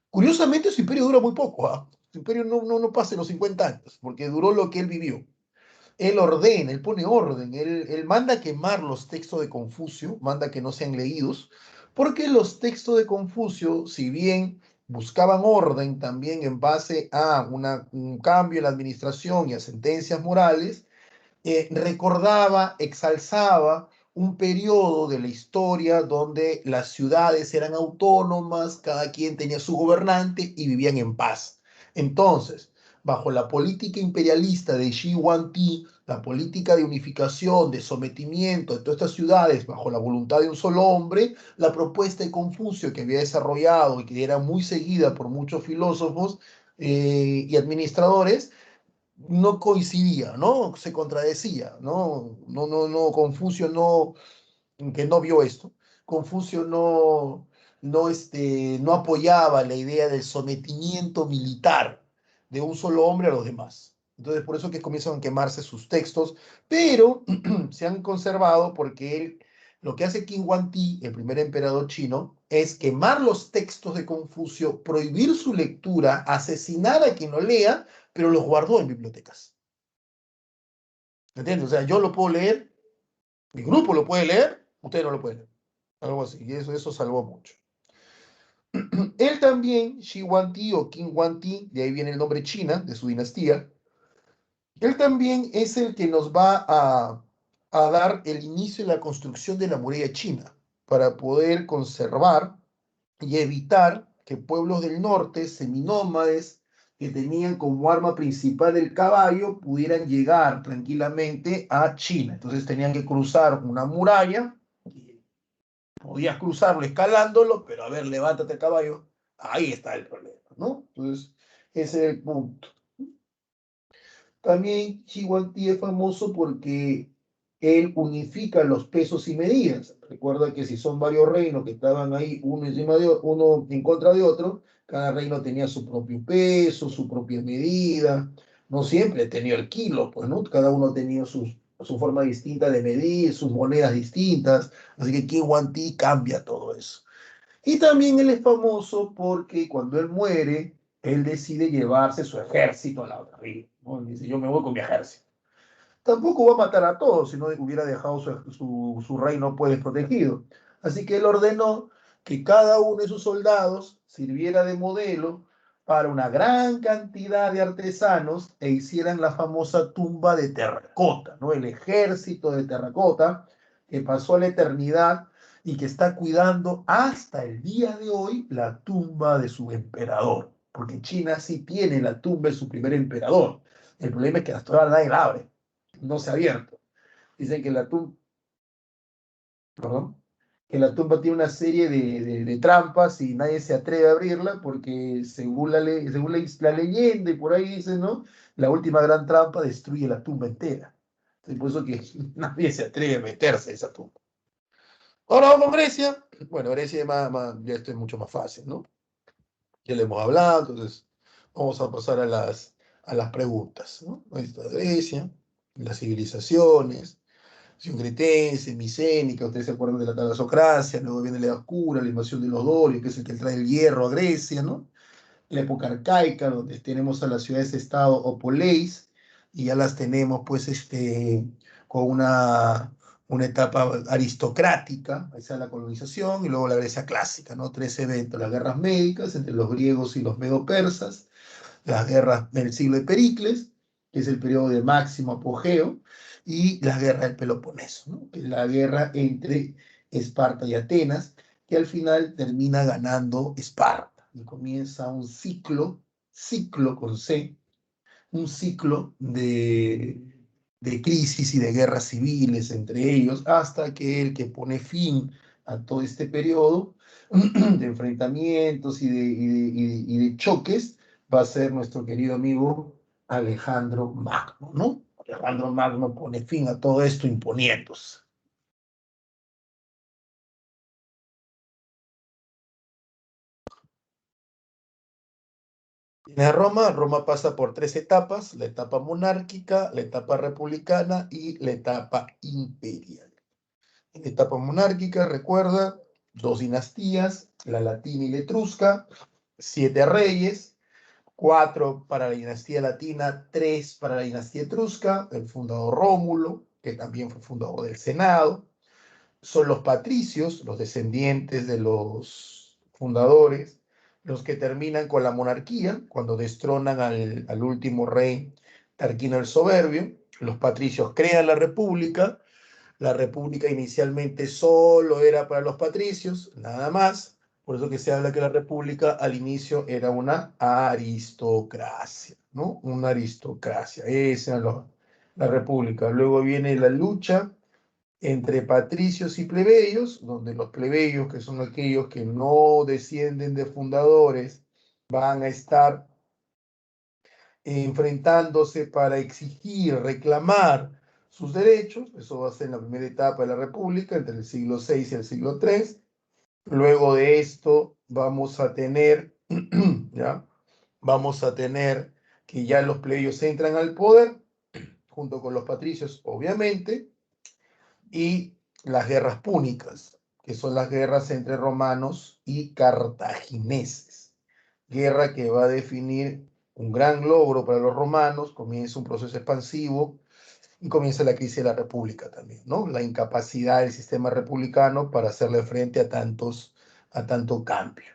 S1: Curiosamente, su imperio dura muy poco, ¿ah? Su imperio no pasa los 50 años, porque duró lo que él vivió. Él ordena, él pone orden, él manda quemar los textos de Confucio, manda que no sean leídos, porque los textos de Confucio, si bien buscaban orden también en base a un cambio en la administración y a sentencias morales, recordaba, exalzaba un periodo de la historia donde las ciudades eran autónomas, cada quien tenía su gobernante y vivían en paz. Entonces, bajo la política imperialista de Xi Huangdi, la política de unificación, de sometimiento de todas estas ciudades bajo la voluntad de un solo hombre, la propuesta de Confucio que había desarrollado y que era muy seguida por muchos filósofos y administradores, no coincidía, ¿no? Se contradecía, ¿no? Confucio no, que no vio esto. Confucio no apoyaba la idea del sometimiento militar de un solo hombre a los demás. Entonces, por eso que comienzan a quemarse sus textos, pero se han conservado porque él, lo que hace Qin Huangdi, el primer emperador chino, es quemar los textos de Confucio, prohibir su lectura, asesinar a quien lo lea, pero los guardó en bibliotecas. ¿Entiendes? O sea, yo lo puedo leer, mi grupo lo puede leer, usted no lo puede leer. Algo así, y eso salvó mucho. Él también, Shi Huangdi o Qin Huangdi, de ahí viene el nombre China, de su dinastía, él también es el que nos va a dar el inicio de la construcción de la muralla china, para poder conservar y evitar que pueblos del norte, seminómades, que tenían como arma principal el caballo, pudieran llegar tranquilamente a China. Entonces tenían que cruzar una muralla, podías cruzarlo escalándolo, pero a ver, levántate caballo, ahí está el problema, ¿no? Entonces, ese es el punto. También Chihuahua es famoso porque él unifica los pesos y medidas. Recuerda que si son varios reinos que estaban ahí uno encima de uno en contra de otro, cada reino tenía su propio peso, su propia medida. No siempre tenía el kilo, pues, ¿no? Cada uno tenía su forma distinta de medir, sus monedas distintas. Así que King Wanti cambia todo eso. Y también él es famoso porque cuando él muere, él decide llevarse su ejército a la otra vida, ¿no? Él dice, yo me voy con mi ejército. Tampoco va a matar a todos, si no hubiera dejado su reino pues desprotegido. Así que él ordenó que cada uno de sus soldados sirviera de modelo para una gran cantidad de artesanos e hicieran la famosa tumba de terracota, ¿no? El ejército de terracota que pasó a la eternidad y que está cuidando hasta el día de hoy la tumba de su emperador, porque China sí tiene la tumba de su primer emperador. El problema es que hasta ahora nadie la abre, no se ha abierto. Dicen que la tumba, perdón, que la tumba tiene una serie de trampas y nadie se atreve a abrirla porque según la leyenda y por ahí dicen, ¿no? La última gran trampa destruye la tumba entera. Entonces, por eso que nadie se atreve a meterse a esa tumba. Ahora vamos a Grecia. Bueno, Grecia ya esto es mucho más fácil, ¿no? Ya le hemos hablado, entonces vamos a pasar a las preguntas, ¿no? Ahí está Grecia, las civilizaciones, cretense, micénica, ustedes se acuerdan de la talasocracia, luego viene la Edad Oscura, la invasión de los dorios, que es el que trae el hierro a Grecia, ¿no? La época arcaica, donde tenemos a las ciudades-estado o poleis, y ya las tenemos, pues, con una etapa aristocrática, esa es la colonización, y luego la Grecia clásica, ¿no? Tres eventos, las guerras médicas entre los griegos y los medo-persas, las guerras del siglo de Pericles, que es el periodo de máximo apogeo, y las guerras del Peloponeso, ¿no? Que es la guerra entre Esparta y Atenas, que al final termina ganando Esparta, y comienza un ciclo con C, un ciclo de crisis y de guerras civiles entre ellos, hasta que el que pone fin a todo este periodo de enfrentamientos y de choques va a ser nuestro querido amigo Alejandro Magno, ¿no? Alejandro Magno pone fin a todo esto imponiéndose. En Roma pasa por tres etapas: la etapa monárquica, la etapa republicana y la etapa imperial. En la etapa monárquica, recuerda, dos dinastías, la latina y la etrusca, siete reyes, cuatro para la dinastía latina, tres para la dinastía etrusca, el fundador Rómulo, que también fue fundador del Senado. Son los patricios, los descendientes de los fundadores, los que terminan con la monarquía, cuando destronan al último rey Tarquino el Soberbio. Los patricios crean la república inicialmente solo era para los patricios, nada más. Por eso que se habla que la república al inicio era una aristocracia, ¿no? Una aristocracia. Esa es la república. Luego viene la lucha entre patricios y plebeyos, donde los plebeyos, que son aquellos que no descienden de fundadores, van a estar enfrentándose para exigir, reclamar sus derechos. Eso va a ser en la primera etapa de la República, entre el siglo VI y el siglo III. Luego de esto vamos a tener, ¿ya? Vamos a tener que ya los plebeyos entran al poder, junto con los patricios, obviamente, y las guerras púnicas, que son las guerras entre romanos y cartagineses. Guerra que va a definir un gran logro para los romanos, comienza un proceso expansivo y comienza la crisis de la República también, ¿no? La incapacidad del sistema republicano para hacerle frente a tanto cambio.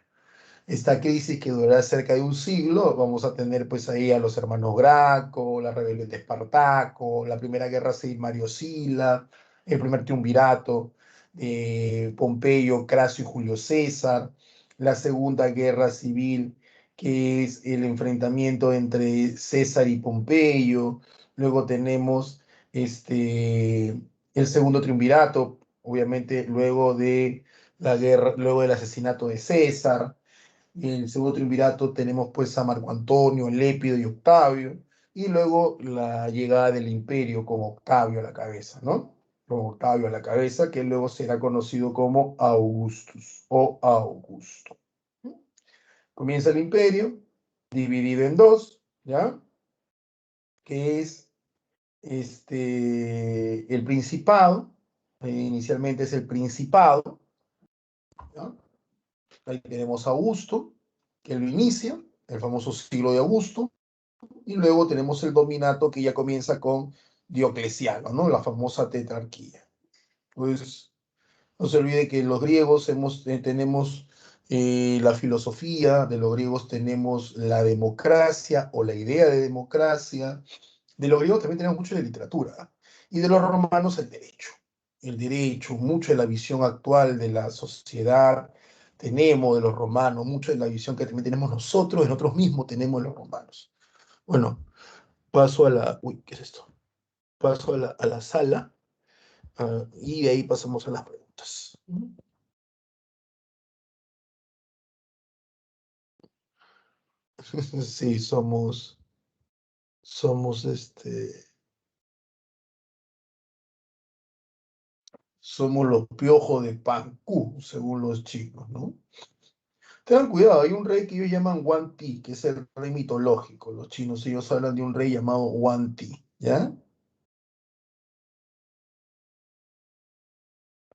S1: Esta crisis que durará cerca de un siglo, vamos a tener pues ahí a los hermanos Graco, la rebelión de Espartaco, la primera guerra civil Mario Sila, el primer triunvirato de Pompeyo, Crasio y Julio César, la segunda guerra civil que es el enfrentamiento entre César y Pompeyo, luego tenemos el segundo triunvirato, obviamente luego de la guerra, luego del asesinato de César. En el segundo triunvirato tenemos pues a Marco Antonio, Lépido y Octavio, y luego la llegada del imperio con Octavio a la cabeza, ¿no? con Octavio a la cabeza, que luego será conocido como Augustus o Augusto. Comienza el imperio, dividido en dos, ¿ya? Que es el Principado, inicialmente es el Principado, ¿ya? Ahí tenemos a Augusto, que lo inicia, el famoso siglo de Augusto, y luego tenemos el dominato que ya comienza con Diocleciano, ¿no? La famosa tetrarquía. Pues no se olvide que los griegos tenemos la filosofía, de los griegos tenemos la democracia o la idea de democracia, de los griegos también tenemos mucho de literatura, y de los romanos el derecho. El derecho, mucho de la visión actual de la sociedad tenemos de los romanos, mucho de la visión que también tenemos nosotros, de nosotros mismos tenemos de los romanos. Bueno, paso a la... Uy, ¿qué es esto? Paso a la sala y de ahí pasamos a las preguntas. Sí, somos somos los piojos de Pancú, según los chicos, ¿no? Tengan cuidado, hay un rey que ellos llaman Wan Ti, que es el rey mitológico. Los chinos, ellos hablan de un rey llamado Wan Ti, ¿ya?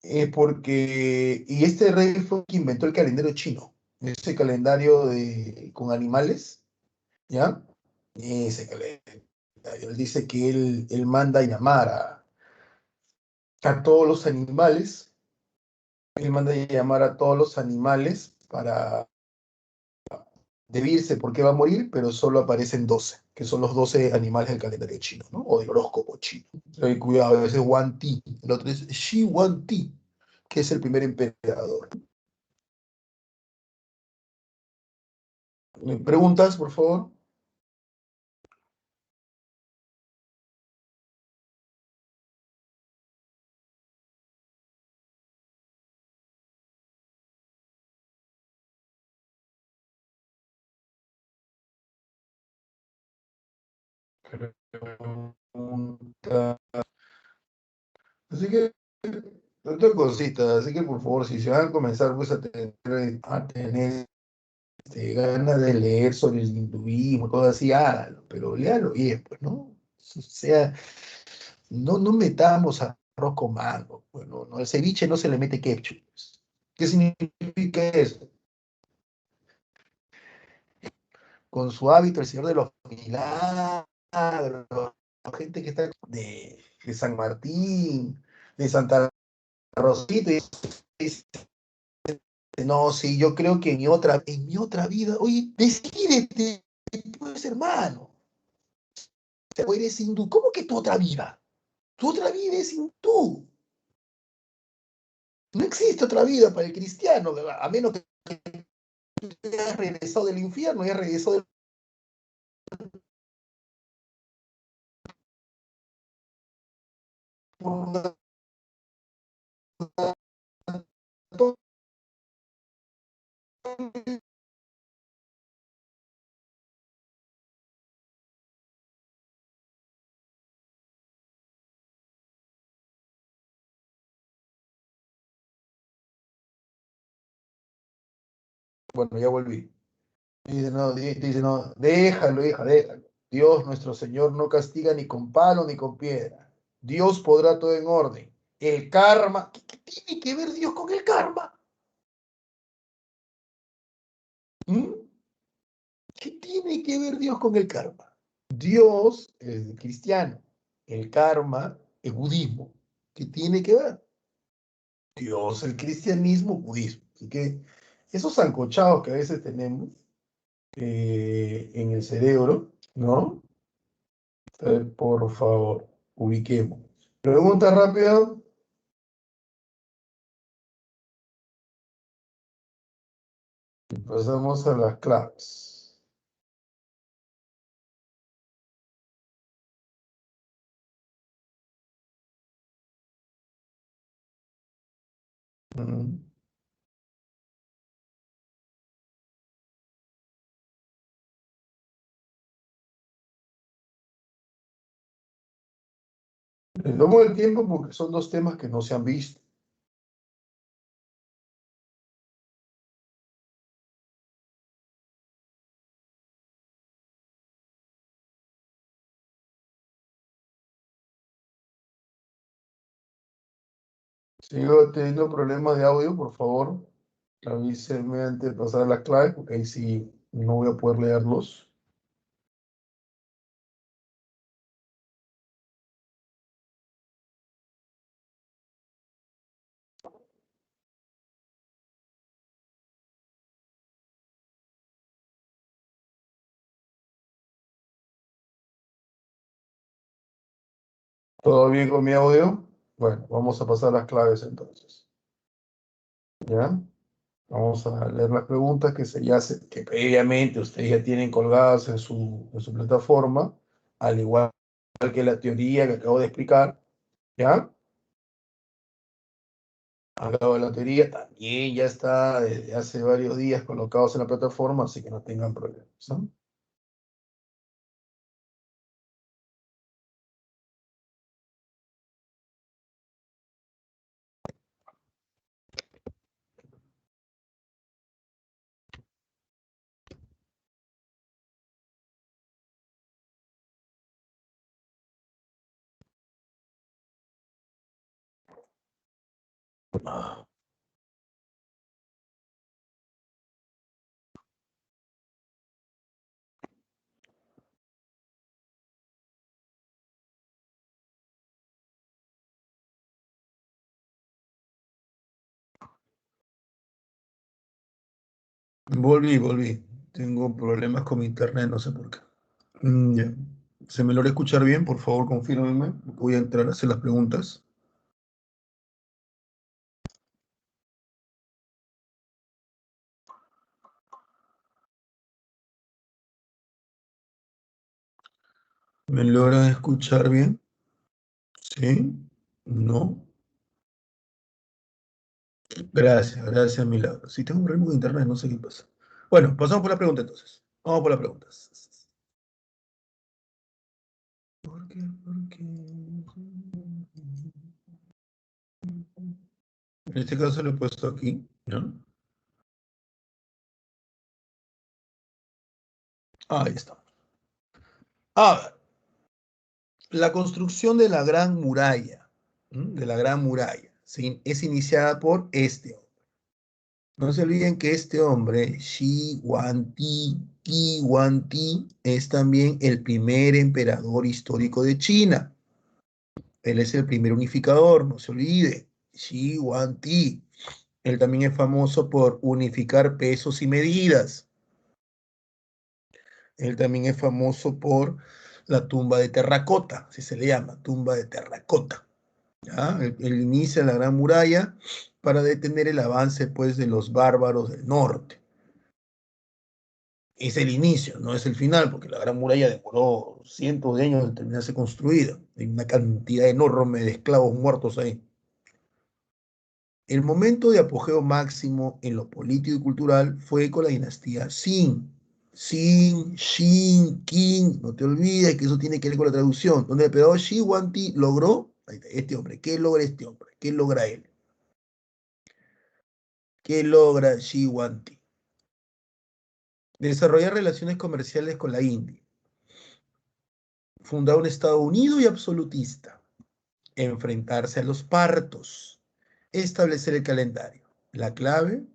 S1: Y este rey fue el que inventó el calendario chino, ese calendario con animales, ¿ya? Ese calendario. Él dice que él manda llamar a todos los animales, él manda llamar a todos los animales para decirse por qué va a morir, pero solo aparecen 12, que son los 12 animales del calendario chino, ¿no? O del horóscopo chino. Cuidado, ese es Wan Ti, el otro es Shi Wan Ti, que es el primer emperador. ¿Preguntas, por favor? Pregunta. Así que, otra cosita, así que por favor, si se van a comenzar pues, a tener ganas de leer sobre el hinduismo, cosas así, hágalo, pero léalo bien, pues, ¿no? O sea, no metamos arroz con mango, bueno, no, el ceviche no se le mete ketchup, pues. ¿Qué significa eso? Con su hábito, el Señor de los Milagros, la gente que está de San Martín, de Santa Rosita, y dice, no, sí, yo creo que en mi otra vida, oye, decídete, pues hermano, o eres hindú, ¿cómo que tu otra vida? Tu otra vida es hindú. No existe otra vida para el cristiano, ¿verdad? A menos que hayas regresado del infierno, hayas regresado del... Bueno, ya volví. Dice, no, déjalo, hija, déjalo. Dios nuestro Señor no castiga ni con palo ni con piedra. Dios podrá todo en orden. El karma, ¿qué tiene que ver Dios con el karma? ¿Mm? ¿Qué tiene que ver Dios con el karma? Dios es cristiano, el karma es budismo. ¿Qué tiene que ver? Dios, el cristianismo, budismo. Así que esos zancochados que a veces tenemos en el cerebro, ¿no? Por favor, ubiquemos. Pregunta rápida. Pasamos a las claves. Mm. Le tomo el tiempo porque son dos temas que no se han visto. Sigo teniendo problemas de audio, por favor, avísenme antes de pasar las claves, porque ahí sí no voy a poder leerlos. ¿Todo bien con mi audio? Bueno, vamos a pasar las claves entonces. ¿Ya? Vamos a leer las preguntas que previamente ustedes ya tienen colgadas en su plataforma, al igual que la teoría que acabo de explicar. ¿Ya? Acabo de la teoría también ya está desde hace varios días colocados en la plataforma, así que no tengan problemas, ¿no? Ah, volví. Tengo problemas con mi internet, no sé por qué. Ya. ¿Se me logra escuchar bien? Por favor, confírmenme. Voy a entrar a hacer las preguntas. ¿Me logran escuchar bien? ¿Sí? ¿No? Gracias, Milagro. Si tengo un problema con internet, no sé qué pasa. Bueno, pasamos por la pregunta entonces. Vamos por las preguntas. ¿Por qué? ¿Por qué? En este caso lo he puesto aquí, ¿no? Ahí está. Ah, la construcción de la Gran Muralla, ¿m? De la Gran Muralla, ¿sí? Es iniciada por este hombre. No se olviden que este hombre, Shi Huangdi, Qi Huangdi, es también el primer emperador histórico de China. Él es el primer unificador, no se olvide. Shi Huangdi. Él también es famoso por unificar pesos y medidas. Él también es famoso por la tumba de terracota, así se le llama, tumba de terracota. ¿Ya? Él inicia la Gran Muralla para detener el avance pues, de los bárbaros del norte. Es el inicio, no es el final, porque la Gran Muralla demoró cientos de años en terminarse construida. Hay una cantidad enorme de esclavos muertos ahí. El momento de apogeo máximo en lo político y cultural fue con la dinastía Qin. Qin, Xin, Qin, no te olvides que eso tiene que ver con la traducción. Donde el emperador Shi Huangdi logró, este hombre, ¿qué logra este hombre? ¿Qué logra él? ¿Qué logra Shi Huangdi? Desarrollar relaciones comerciales con la India, fundar un Estado unido y absolutista, enfrentarse a los partos, establecer el calendario. La clave,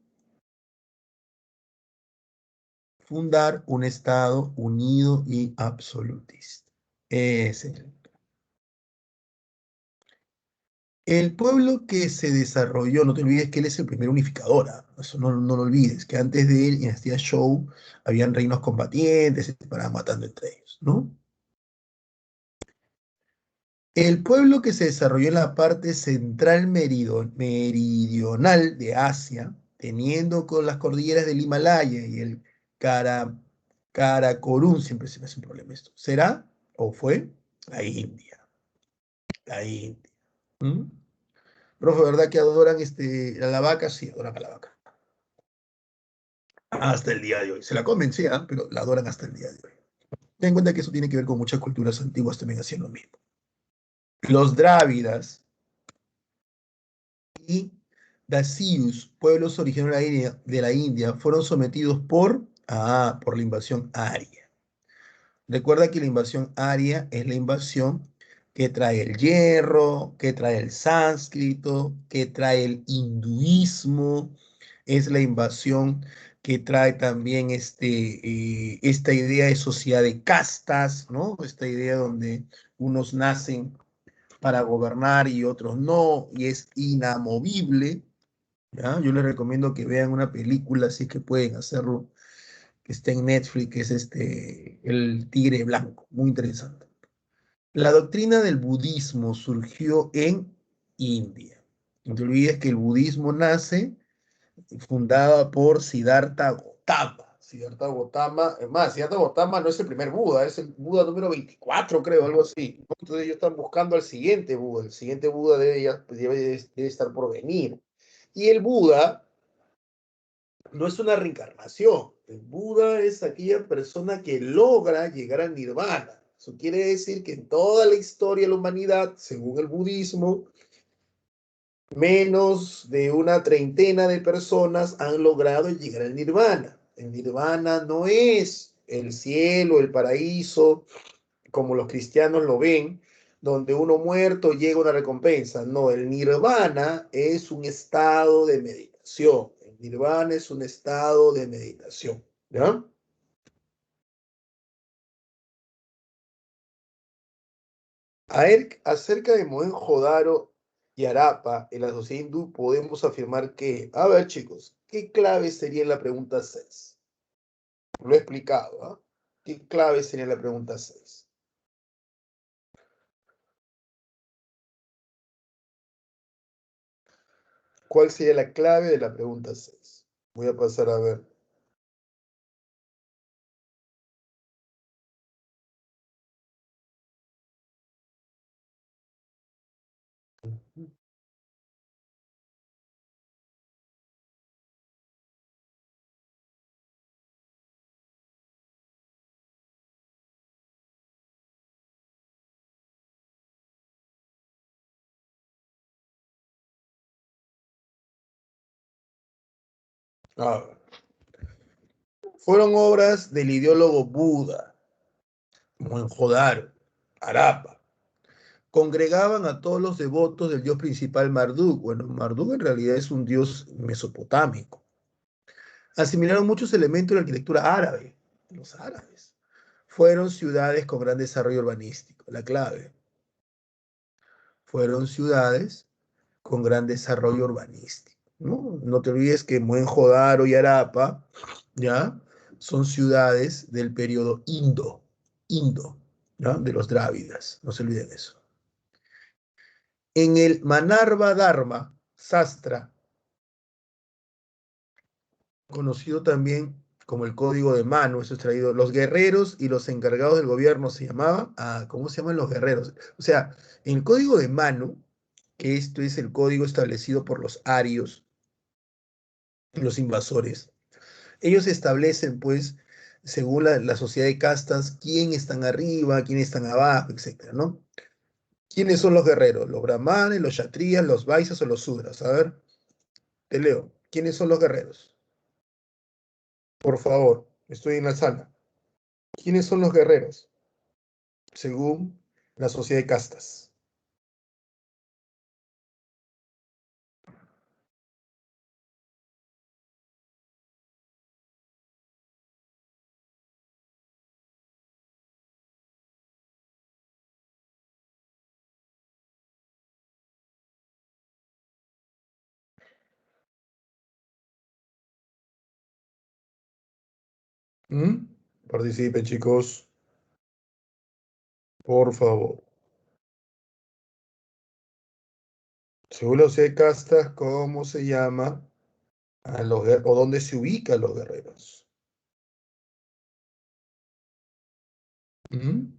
S1: fundar un Estado unido y absolutista. Ese es el pueblo que se desarrolló, no te olvides que él es el primer unificador, ¿ah? Eso no lo olvides, que antes de él, en Dinastía Zhou, habían reinos combatientes, se paraban matando entre ellos, ¿no? El pueblo que se desarrolló en la parte central meridional de Asia, teniendo con las cordilleras del Himalaya y el Kara, Karakorum, siempre se me hace un problema esto, ¿será o fue la India? La India. ¿Mm? Profe, ¿verdad que adoran a la vaca? Sí, adoran a la vaca. Hasta el día de hoy. Se la comen, sí, ¿ah? Pero la adoran hasta el día de hoy. Ten en cuenta que eso tiene que ver con muchas culturas antiguas también haciendo lo mismo. Los drávidas y dacius, pueblos originarios de la India, fueron sometidos por la invasión aria. Recuerda que la invasión aria es la invasión que trae el hierro, que trae el sánscrito, que trae el hinduismo, es la invasión que trae también esta idea de sociedad de castas, ¿no? Esta idea donde unos nacen para gobernar y otros no, y es inamovible, ¿ya? Yo les recomiendo que vean una película, si es que pueden hacerlo, que está en Netflix, que es El Tigre Blanco, muy interesante. La doctrina del budismo surgió en India. No te olvides que el budismo nace fundada por Siddhartha Gautama. Siddhartha Gautama, es más, Siddhartha Gautama no es el primer Buda, es el Buda número 24, creo, algo así. Entonces ellos están buscando al siguiente Buda. El siguiente Buda debe estar por venir. Y el Buda no es una reencarnación. El Buda es aquella persona que logra llegar al nirvana. Eso quiere decir que en toda la historia de la humanidad, según el budismo, menos de una treintena de personas han logrado llegar al nirvana. El nirvana no es el cielo, el paraíso, como los cristianos lo ven, donde uno muerto llega a una recompensa. No, el nirvana es un estado de meditación. El nirvana es un estado de meditación. ¿Ya? Acerca de Mohenjo-Daro y Harappa en la sociedad hindú, podemos afirmar que, a ver chicos, ¿qué clave sería en la pregunta 6? Lo he explicado, ¿ah? ¿Qué clave sería la pregunta 6? ¿Cuál sería la clave de la pregunta 6? Voy a pasar a ver. A ver. Fueron obras del ideólogo Buda, Mohenjo-Daro, Harappa. Congregaban a todos los devotos del dios principal Marduk. Bueno, Marduk en realidad es un dios mesopotámico. Asimilaron muchos elementos de la arquitectura árabe, los árabes. Fueron ciudades con gran desarrollo urbanístico, la clave. Fueron ciudades con gran desarrollo urbanístico. No te olvides que Mohenjo-Daro y Harappa, ¿ya? Son ciudades del periodo indo, ¿ya? De los drávidas, no se olviden eso. En el Manarva Dharma, Sastra, conocido también como el código de mano, eso es traído, los guerreros y los encargados del gobierno se llamaban, ¿cómo se llaman los guerreros? O sea, en el código de mano, que esto es el código establecido por los arios, los invasores, ellos establecen, pues, según la sociedad de castas, quién están arriba, quién están abajo, etcétera, ¿no? ¿Quiénes son los guerreros? Los brahmanes, los kshatriyas, los vaisas o los sudras. A ver, te leo. ¿Quiénes son los guerreros? Por favor, estoy en la sala. ¿Quiénes son los guerreros? Según la sociedad de castas. ¿Mm? Participen, chicos, por favor. Según la sociedad de castas, ¿cómo se llama o dónde se ubican los guerreros? ¿Mm?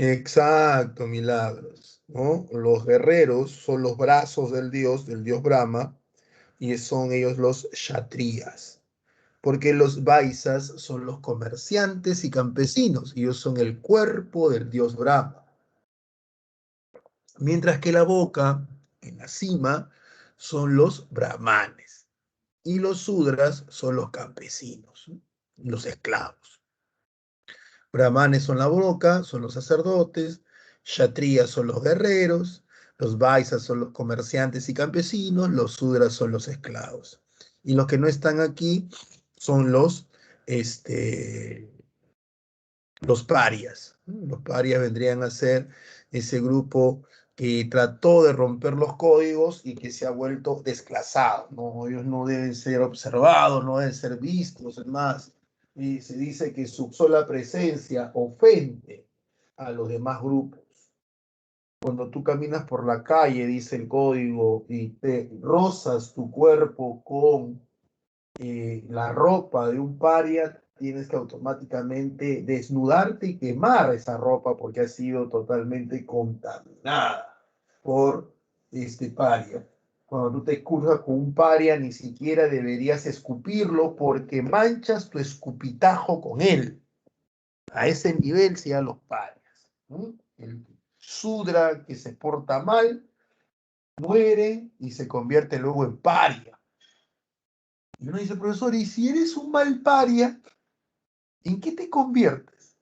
S1: Exacto, Milagros, ¿no? Los guerreros son los brazos del dios Brahma, y son ellos los kshatriyas, porque los vaisas son los comerciantes y campesinos, y ellos son el cuerpo del dios Brahma, mientras que la boca, en la cima, son los brahmanes, y los sudras son los campesinos, ¿no? Los esclavos. Brahmanes son la boca, son los sacerdotes, kshatriyas son los guerreros, los vaisas son los comerciantes y campesinos, los sudras son los esclavos. Y los que no están aquí son este, los parias. Los parias vendrían a ser ese grupo que trató de romper los códigos y que se ha vuelto desclasado, ¿no? Ellos no deben ser observados, no deben ser vistos, es más, y se dice que su sola presencia ofende a los demás grupos. Cuando tú caminas por la calle, dice el código, y te rozas tu cuerpo con la ropa de un paria, tienes que automáticamente desnudarte y quemar esa ropa porque ha sido totalmente contaminada por este paria. Cuando tú te cruzas con un paria, ni siquiera deberías escupirlo porque manchas tu escupitajo con él. A ese nivel sean los parias, ¿no? El sudra que se porta mal muere y se convierte luego en paria. Y uno dice, profesor, ¿y si eres un mal paria, en qué te conviertes?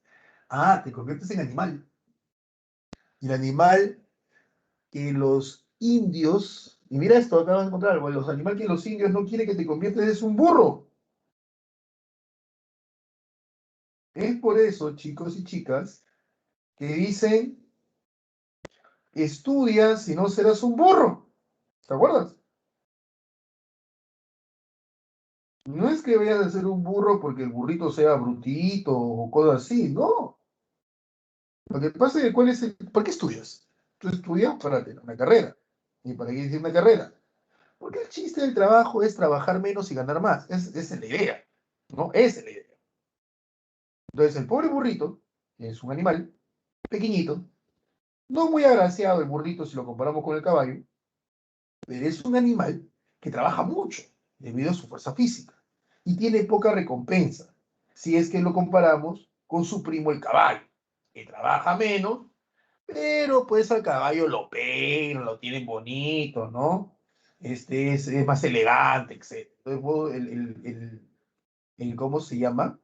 S1: Ah, te conviertes en animal. Y el animal que los indios, y mira esto, acabas de encontrar algo, los animales que los indios no quieren que te conviertes es un burro. Es por eso, chicos y chicas, que dicen, estudia si no serás un burro. ¿Te acuerdas? No es que vayas a ser un burro porque el burrito sea brutito o cosas así, no. Lo que pasa es que ¿cuál es ¿por qué estudias? Tú estudias para tener una carrera. ¿Y para qué decir una carrera? Porque el chiste del trabajo es trabajar menos y ganar más. Esa es la idea, ¿no? Esa es la idea. Entonces, el pobre burrito, que es un animal pequeñito, no muy agraciado el burrito si lo comparamos con el caballo, pero es un animal que trabaja mucho debido a su fuerza física y tiene poca recompensa si es que lo comparamos con su primo el caballo, que trabaja menos, pero pues al caballo lo peinan, lo tienen bonito, ¿no? Es más elegante, etc. Entonces, ¿cómo se llama?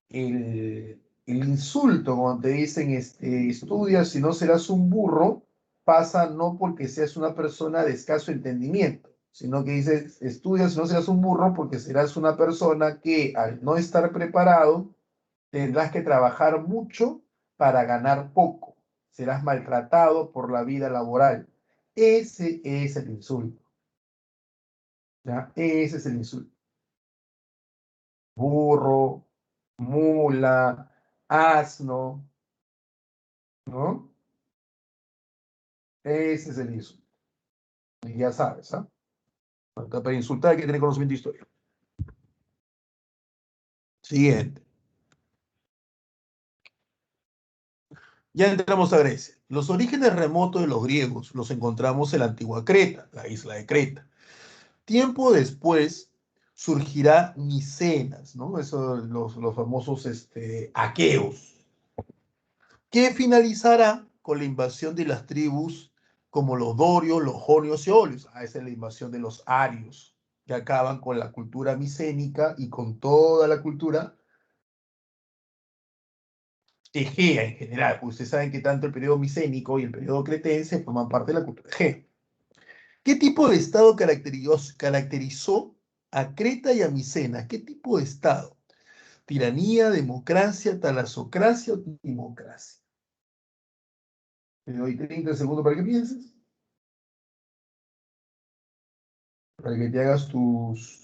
S1: El insulto cuando te dicen, estudia si no serás un burro, pasa no porque seas una persona de escaso entendimiento, sino que dices, estudia si no serás un burro porque serás una persona que al no estar preparado tendrás que trabajar mucho para ganar poco. Serás maltratado por la vida laboral. Ese es el insulto, ¿ya? Ese es el insulto. Burro, mula, asno, ¿no? Ese es el insulto. Y ya sabes, ¿ah? Para insultar hay que tener conocimiento de historia. Siguiente. Ya entramos a Grecia. Los orígenes remotos de los griegos los encontramos en la antigua Creta, la isla de Creta. Tiempo después surgirá Micenas, ¿no? Eso, los famosos aqueos, que finalizará con la invasión de las tribus como los dorios, los jonios y eolios. Ah, esa es la invasión de los arios, que acaban con la cultura micénica y con toda la cultura egea en general. Pues ustedes saben que tanto el periodo micénico y el periodo cretense forman parte de la cultura egea. ¿Qué tipo de estado caracterizó a Creta y a Micenas? ¿Qué tipo de estado? Tiranía, democracia, talasocracia o timocracia. Te doy 30 segundos para que pienses, para que te hagas tus...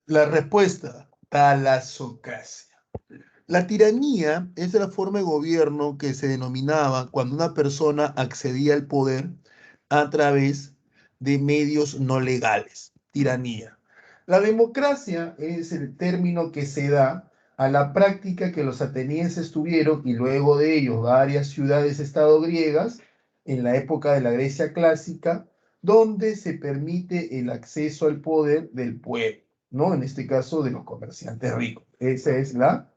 S1: La respuesta, talasocracia. La tiranía es la forma de gobierno que se denominaba cuando una persona accedía al poder a través de medios no legales. Tiranía. La democracia es el término que se da a la práctica que los atenienses tuvieron y luego de ellos varias ciudades-estado griegas en la época de la Grecia clásica, donde se permite el acceso al poder del pueblo, ¿no? En este caso de los comerciantes ricos. Esa es la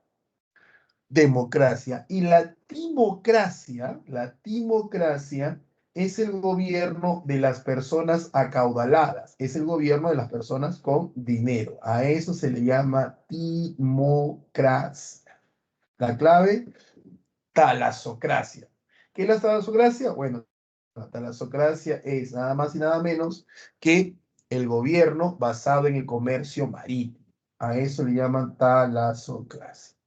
S1: democracia. Y la timocracia es el gobierno de las personas acaudaladas, es el gobierno de las personas con dinero. A eso se le llama timocracia. La clave, talasocracia. ¿Qué es la talasocracia? Bueno, la talasocracia es nada más y nada menos que el gobierno basado en el comercio marítimo. A eso le llaman talasocracia.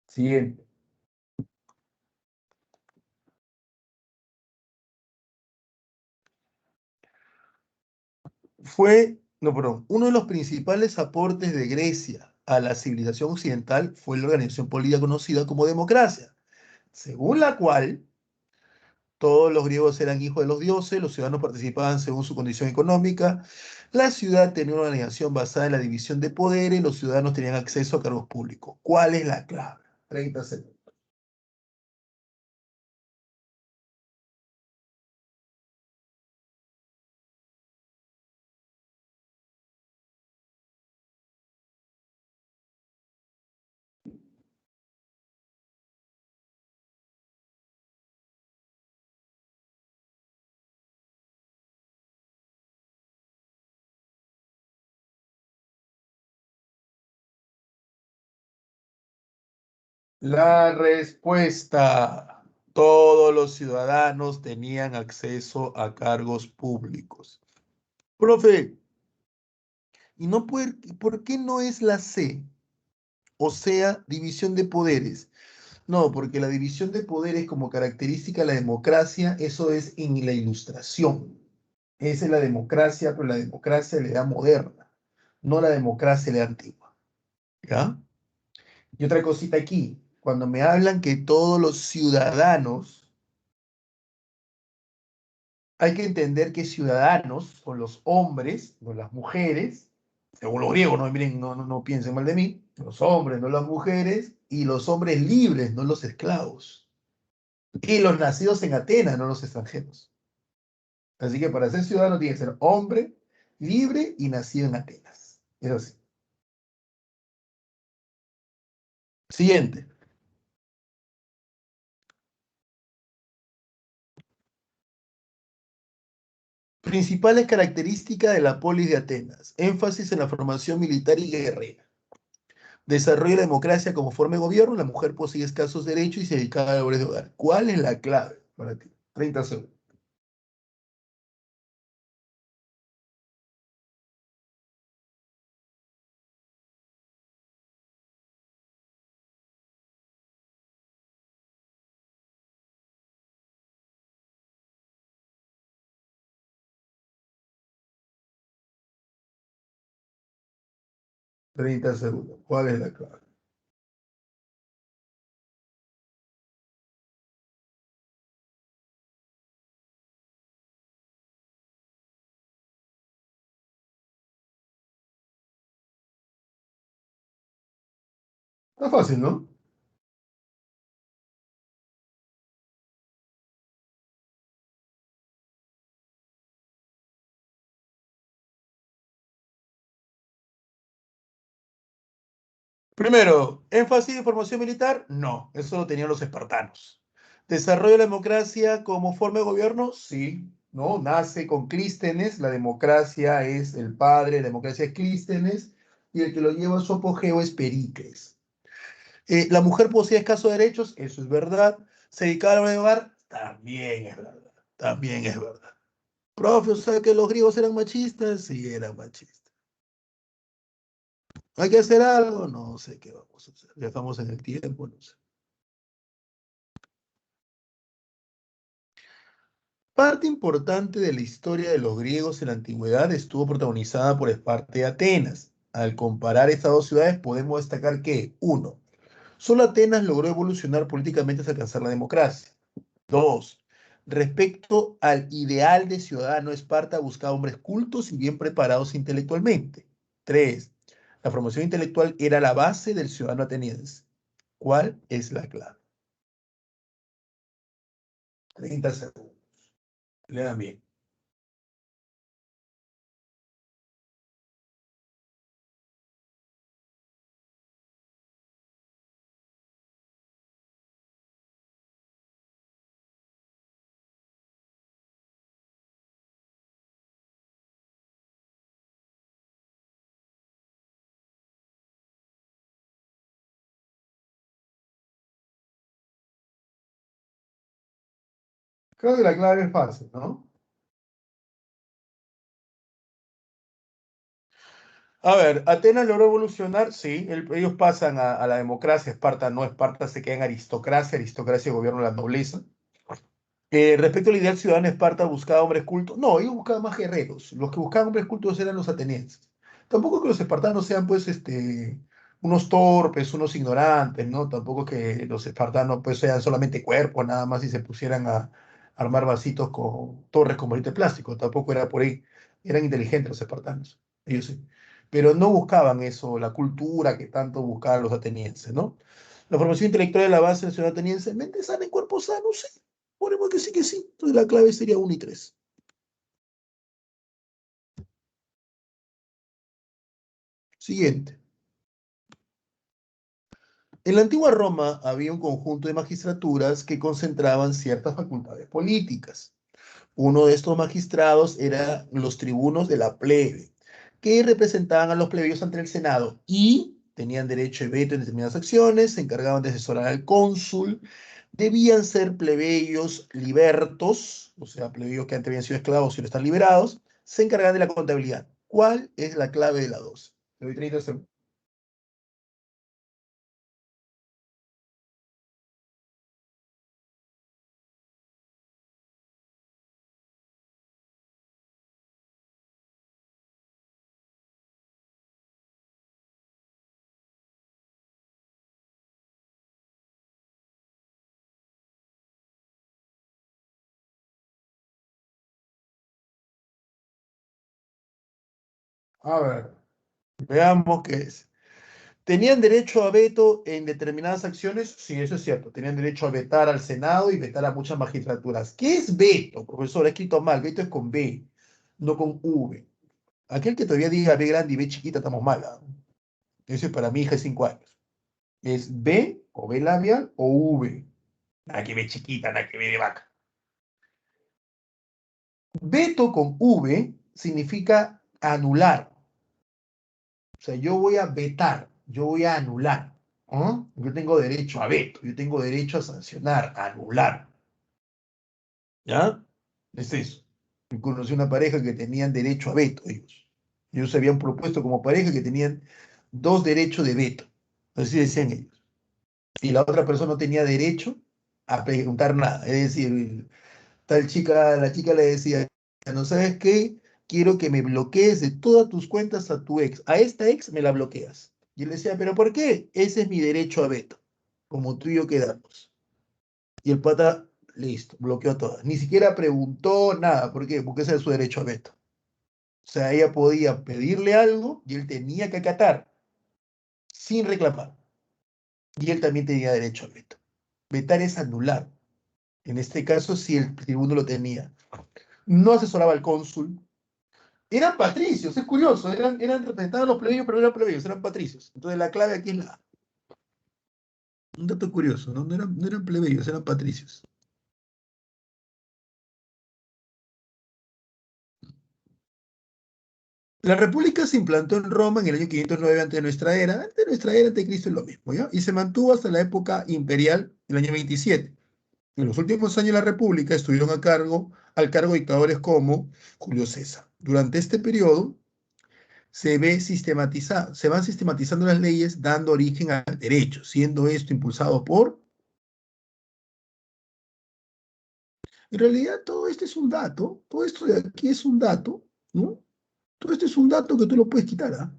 S1: Siguiente. No, perdón, uno de los principales aportes de Grecia a la civilización occidental fue la organización política conocida como democracia, según la cual todos los griegos eran hijos de los dioses, los ciudadanos participaban según su condición económica, la ciudad tenía una organización basada en la división de poderes, los ciudadanos tenían acceso a cargos públicos. ¿Cuál es la clave? 30 segundos. La respuesta, todos los ciudadanos tenían acceso a cargos públicos. Profe, ¿y no puede, por qué no es la C? O sea, división de poderes. No, porque la división de poderes como característica de la democracia, eso es en la ilustración. Esa es la democracia, pero la democracia le da moderna, no la democracia le da antigua. ¿Ya? Y otra cosita aquí, cuando me hablan que todos los ciudadanos, hay que entender que ciudadanos son los hombres, no las mujeres, según los griegos, no, miren, no piensen mal de mí, los hombres, no las mujeres, y los hombres libres, no los esclavos, y los nacidos en Atenas, no los extranjeros. Así que para ser ciudadano tiene que ser hombre, libre y nacido en Atenas. Eso sí. Siguiente. Principales características de la polis de Atenas. Énfasis en la formación militar y guerrera. Desarrollo de la democracia como forma de gobierno. La mujer posee escasos derechos y se dedica a labores de hogar. ¿Cuál es la clave para ti? 30 segundos. Treinta segundos. ¿Cuál es la clave? Está fácil, ¿no? Primero, énfasis en formación militar, no, eso lo tenían los espartanos. Desarrollo de la democracia como forma de gobierno, sí, ¿no? Nace con Clístenes, la democracia es el padre, la democracia es Clístenes, y el que lo lleva a su apogeo es Pericles. La mujer posee escasos derechos, eso es verdad. Se dedicaba a la hogar, también es verdad, también es verdad. Profe, o sea que los griegos eran machistas, sí, eran machistas. ¿Hay que hacer algo? No sé qué vamos a hacer. Viajamos en el tiempo, no sé. Parte importante de la historia de los griegos en la antigüedad estuvo protagonizada por Esparta y Atenas. Al comparar estas dos ciudades podemos destacar que, uno, solo Atenas logró evolucionar políticamente hasta alcanzar la democracia. Dos, respecto al ideal de ciudadano, Esparta buscaba hombres cultos y bien preparados intelectualmente. Tres, la formación intelectual era la base del ciudadano ateniense. ¿Cuál es la clave? 30 segundos. Le dan bien. Creo que la clave es fácil, ¿no? A ver, Atenas logró evolucionar, sí, ellos pasan a la democracia, Esparta no, Esparta se queda en aristocracia, aristocracia gobierno la nobleza. Respecto al ideal ciudadano, Esparta buscaba hombres cultos. No, ellos buscaban más guerreros. Los que buscaban hombres cultos eran los atenienses. Tampoco que los espartanos sean, pues, unos torpes, unos ignorantes, ¿no? Tampoco que los espartanos, pues, sean solamente cuerpos, nada más y se pusieran a armar vasitos con torres con varita de plástico. Tampoco era por ahí. Eran inteligentes los espartanos. Ellos sí. Pero no buscaban eso, la cultura que tanto buscaban los atenienses, ¿no? La formación intelectual de la base del ciudadano ateniense, mente sana en cuerpo sano, sí. Ponemos que sí, que sí. Entonces la clave sería 1 y 3. Siguiente. En la antigua Roma había un conjunto de magistraturas que concentraban ciertas facultades políticas. Uno de estos magistrados era los tribunos de la plebe, que representaban a los plebeyos ante el Senado y tenían derecho de veto en determinadas acciones, se encargaban de asesorar al cónsul, debían ser plebeyos libertos, o sea, plebeyos que antes habían sido esclavos y ahora están liberados, se encargaban de la contabilidad. ¿Cuál es la clave de la 2? Te doy 30 segundos. A ver, veamos qué es. ¿Tenían derecho a veto en determinadas acciones? Sí, eso es cierto. Tenían derecho a vetar al Senado y vetar a muchas magistraturas. ¿Qué es veto, profesor? He escrito mal. Veto es con B, no con V. Aquel que todavía diga B grande y B chiquita, estamos mal. ¿Ah? Eso es para mi hija de 5 años. ¿Es B o B labial o V? Nada que B chiquita, nada que B de vaca. Veto con V significa anular. O sea, yo voy a vetar, yo voy a anular. ¿Ah? Yo tengo derecho a veto, yo tengo derecho a sancionar, a anular. ¿Ya? Es eso. Yo conocí una pareja que tenían derecho a veto, ellos. Ellos se habían propuesto como pareja que tenían dos derechos de veto. Así decían ellos. Y la otra persona no tenía derecho a preguntar nada. Es decir, tal chica, la chica le decía, ¿no sabes qué? Quiero que me bloquees de todas tus cuentas a tu ex. A esta ex me la bloqueas. Y él decía, ¿pero por qué? Ese es mi derecho a veto. Como tú y yo quedamos. Y el pata, listo, bloqueó todas. Ni siquiera preguntó nada. ¿Por qué? Porque ese es su derecho a veto. O sea, ella podía pedirle algo y él tenía que acatar sin reclamar. Y él también tenía derecho a veto. Vetar es anular. En este caso, si el tribuno lo tenía. No asesoraba al cónsul. Eran patricios, es curioso. Eran representados los plebeyos, pero no eran plebeyos, eran patricios. Entonces la clave aquí es la A. Un dato curioso, ¿no? No eran plebeyos, eran patricios. La república se implantó en Roma en el año 509 antes de nuestra era. Antes de nuestra era, antes de Cristo es lo mismo, ¿ya? Y se mantuvo hasta la época imperial, el año 27. En los últimos años de la república estuvieron al cargo dictadores como Julio César. Durante este periodo se van sistematizando las leyes dando origen al derecho, siendo esto impulsado por En realidad todo esto es un dato, todo esto de aquí es un dato, ¿no? Todo esto es un dato que tú lo puedes quitar, ¿ah?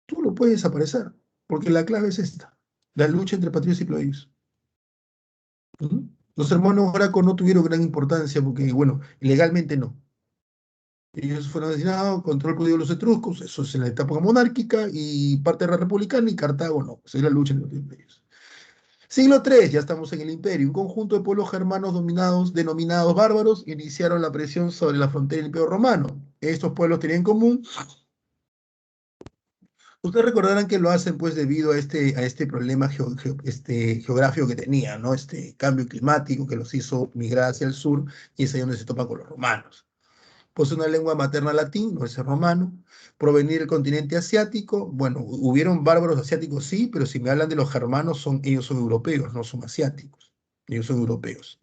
S1: Tú lo puedes desaparecer, porque la clave es esta, la lucha entre patriotas y plebeyos. ¿Mm? Los hermanos Graco no tuvieron gran importancia porque, bueno, legalmente no. Ellos fueron designados, control político de los etruscos, eso es en la etapa monárquica, y parte de la republicana, y Cartago no. Esa es la lucha entre ellos. Siglo III, ya estamos en el imperio. Un conjunto de pueblos germanos denominados bárbaros, iniciaron la presión sobre la frontera del imperio romano. Estos pueblos tenían en común. Ustedes recordarán que lo hacen pues debido a este problema geográfico que tenían, ¿no? Este cambio climático que los hizo migrar hacia el sur, y es ahí donde se topan con los romanos. Posee una lengua materna latín, no es el romano. Provenir del continente asiático, bueno, hubieron bárbaros asiáticos, sí, pero si me hablan de los germanos, ellos son europeos, no son asiáticos. Ellos son europeos.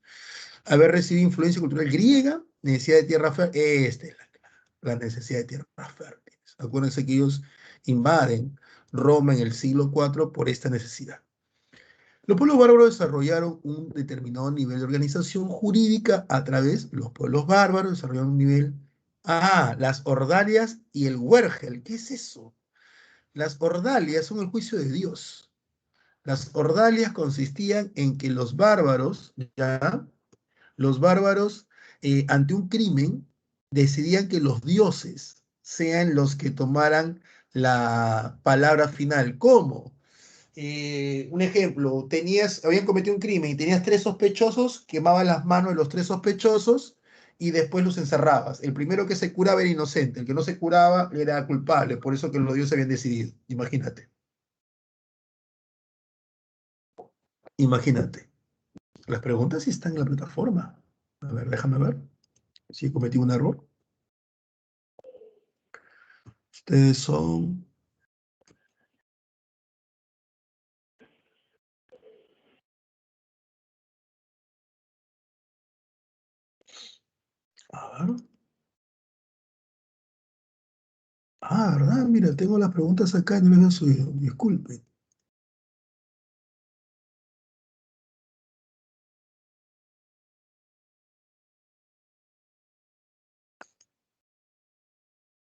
S1: Haber recibido influencia cultural griega, necesidad de tierra fértil, esta es la necesidad de tierras fértiles. Acuérdense que ellos invaden Roma en el siglo IV por esta necesidad. Los pueblos bárbaros desarrollaron un determinado nivel de organización jurídica a través, los pueblos bárbaros desarrollaron un nivel, las ordalias y el huergel. ¿Qué es eso? Las ordalias son el juicio de Dios. Las ordalias consistían en que los bárbaros, ante un crimen, decidían que los dioses sean los que tomaran la palabra final. ¿Cómo? Un ejemplo, habían cometido un crimen y tenías tres sospechosos, quemabas las manos de los tres sospechosos y después los encerrabas. El primero que se curaba era inocente, el que no se curaba era culpable, por eso que los dioses habían decidido. Imagínate, imagínate. Las preguntas sí están en la plataforma. A ver, déjame ver si he cometido un error. Ustedes son... A ver. ¿Verdad? Mira, tengo las preguntas acá y no las había subido. Disculpe.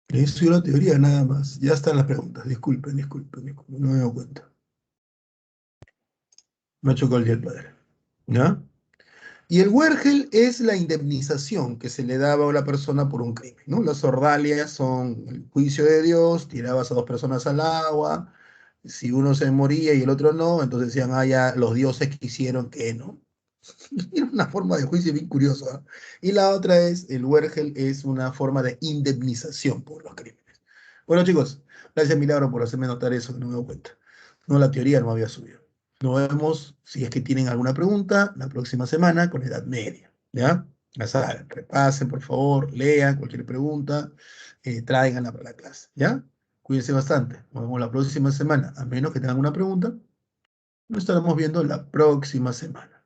S1: He subido la teoría nada más. Ya están las preguntas. Disculpen. No me doy cuenta. Me ha chocado el día del padre. ¿Ya? Y el huergel es la indemnización que se le daba a la persona por un crimen, ¿no? Las ordalias son el juicio de Dios, tirabas a dos personas al agua, si uno se moría y el otro no, entonces decían, ya los dioses quisieron que no. Era una forma de juicio bien curiosa. Y la otra es, el huergel es una forma de indemnización por los crímenes. Bueno, chicos, gracias Milagro por hacerme notar eso, que no me doy cuenta. No, la teoría no había subido. Nos vemos, si es que tienen alguna pregunta, la próxima semana con Edad Media. ¿Ya? Ya saben, repasen, por favor, lean cualquier pregunta, tráiganla para la clase. ¿Ya? Cuídense bastante. Nos vemos la próxima semana. A menos que tengan una pregunta, nos estaremos viendo la próxima semana.